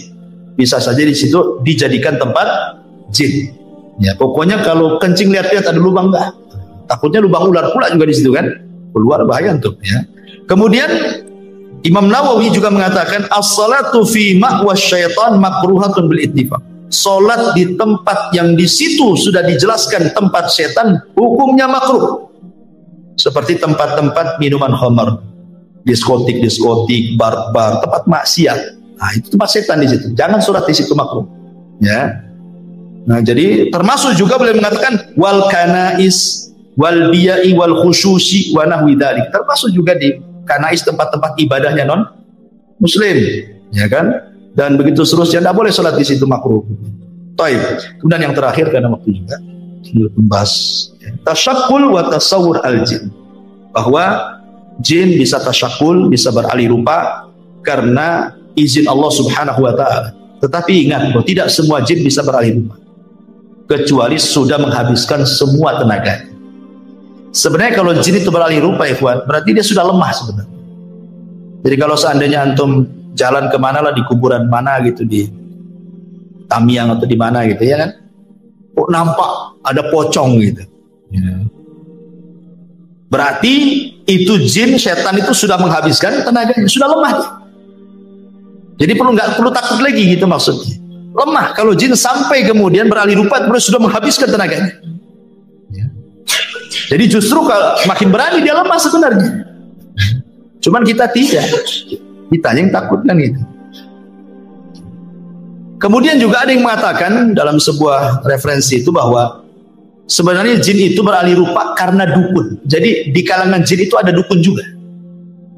bisa saja di situ dijadikan tempat jin. Ya, pokoknya kalau kencing lihat-lihat ada lubang enggak, takutnya lubang ular pula juga di situ kan, keluar bahaya tuh ya. Kemudian Imam Nawawi juga mengatakan as-salatu fi ma'was syaitan makruhatun bil ittifaq. Salat di tempat yang di situ sudah dijelaskan tempat setan, hukumnya makruh. Seperti tempat-tempat minuman khamar, diskotik, bar-bar, tempat maksiat. Nah, itu tempat setan di situ. Jangan salat di situ, makruh. Ya. Nah, jadi termasuk juga boleh mengatakan wal kanais wal biya'i wal khususi wa nahwi dzalik. Termasuk juga di kanais, tempat-tempat ibadahnya non muslim, ya kan, dan begitu seterusnya, tidak boleh sholat di situ, makruh. Taib. Kemudian yang terakhir karena waktu juga membahas tasyakul wa tasawur al jin, bahwa jin bisa tasyakul, bisa beralih rupa karena izin Allah Subhanahu wa taala. Tetapi ingat bahwa tidak semua jin bisa beralih rupa kecuali sudah menghabiskan semua tenaga. Sebenarnya kalau jin itu beralih rupa, ikhwan, berarti dia sudah lemah sebenarnya. Jadi kalau seandainya antum jalan kemana lah, di kuburan mana gitu, di Tamiang atau di mana gitu ya kan, kok nampak ada pocong gitu, ya. Berarti itu jin, setan itu sudah menghabiskan tenaganya, sudah lemah. Jadi nggak perlu takut lagi gitu maksudnya. Lemah kalau jin sampai kemudian beralih rupa, sudah menghabiskan tenaganya. Jadi justru kalau makin berani dia lemah sebenarnya. Cuman kita tidak. Kita yang takut kan gitu. Kemudian juga ada yang mengatakan dalam sebuah referensi itu bahwa sebenarnya jin itu beralih rupa karena dukun. Jadi di kalangan jin itu ada dukun juga.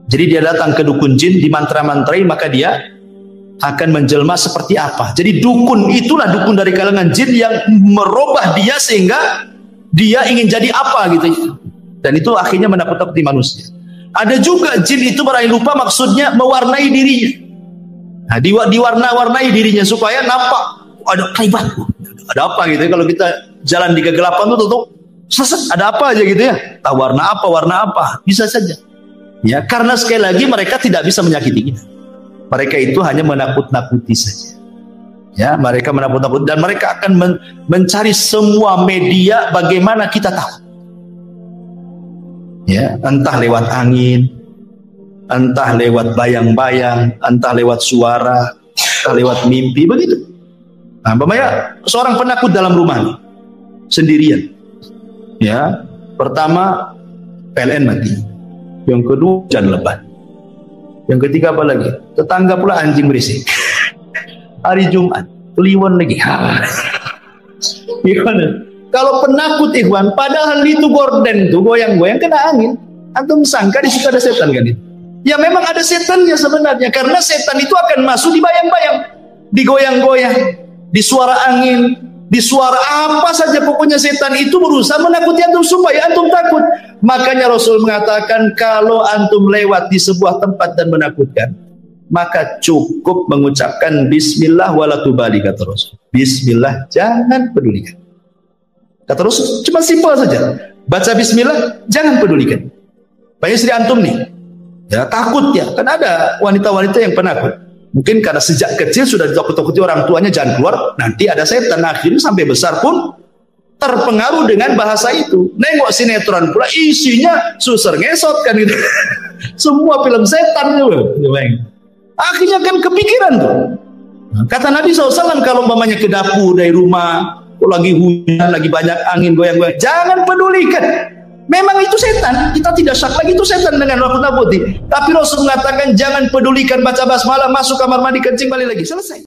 Jadi dia datang ke dukun jin, dimantra-mantrai, maka dia akan menjelma seperti apa. Jadi dukun itulah dukun dari kalangan jin yang merubah dia sehingga dia ingin jadi apa gitu, dan itu akhirnya menakut-nakuti manusia. Ada juga jin itu beralih rupa, maksudnya mewarnai dirinya. Nah, diwarna-warnai dirinya supaya nampak ada kelibat, ada apa gitu. Kalau kita jalan di kegelapan tuh seset, ada apa aja gitu ya. Tahu warna apa, bisa saja. Ya, karena sekali lagi mereka tidak bisa menyakiti kita. Mereka itu hanya menakut-nakuti saja. Ya, mereka menakut-nakuti dan mereka akan mencari semua media bagaimana kita tahu. Ya, entah lewat angin, entah lewat bayang-bayang, entah lewat suara, entah lewat mimpi, begitu. Nah, umpamanya seorang penakut dalam rumah sendirian. Ya, pertama PLN mati. Yang kedua hujan lebat. Yang ketiga apa lagi? Tetangga pula anjing berisik. Hari Jumat, kliwon lagi. Gimana? Kalau penakut ikhwan, padahal itu gorden tuh goyang-goyang kena angin. Antum sangka di situ ada setan kan itu? Ya memang ada setannya sebenarnya, karena setan itu akan masuk di bayang-bayang. digoyang-goyang, di suara angin, di suara apa saja, pokoknya setan itu berusaha menakuti antum supaya antum takut. Makanya Rasul mengatakan kalau antum lewat di sebuah tempat dan menakutkan, maka cukup mengucapkan bismillah wala tubali, kata Rasul. Bismillah, jangan pedulikan. Kata Rasul, cuma simpel saja. Baca bismillah, jangan pedulikan. Banyak istri antum nih, ya takut ya, kan ada wanita-wanita yang penakut. Mungkin karena sejak kecil sudah ditakut-takuti orang tuanya, jangan keluar, nanti ada setan. Akhirnya sampai besar pun terpengaruh dengan bahasa itu. Nengok sinetron pula isinya suser ngesot kan gitu. Semua film setan juga. Akhirnya kan kepikiran tuh. Kata Nabi SAW, kalau umpamanya ke dapur dari rumah, lagi hujan, lagi banyak angin goyang-goyang, jangan pedulikan. Memang itu setan, kita tidak syak lagi itu setan dengan nakut-nakuti. Tapi Rasul mengatakan jangan pedulikan, baca basmalah, masuk kamar mandi, kencing, balik lagi, selesai.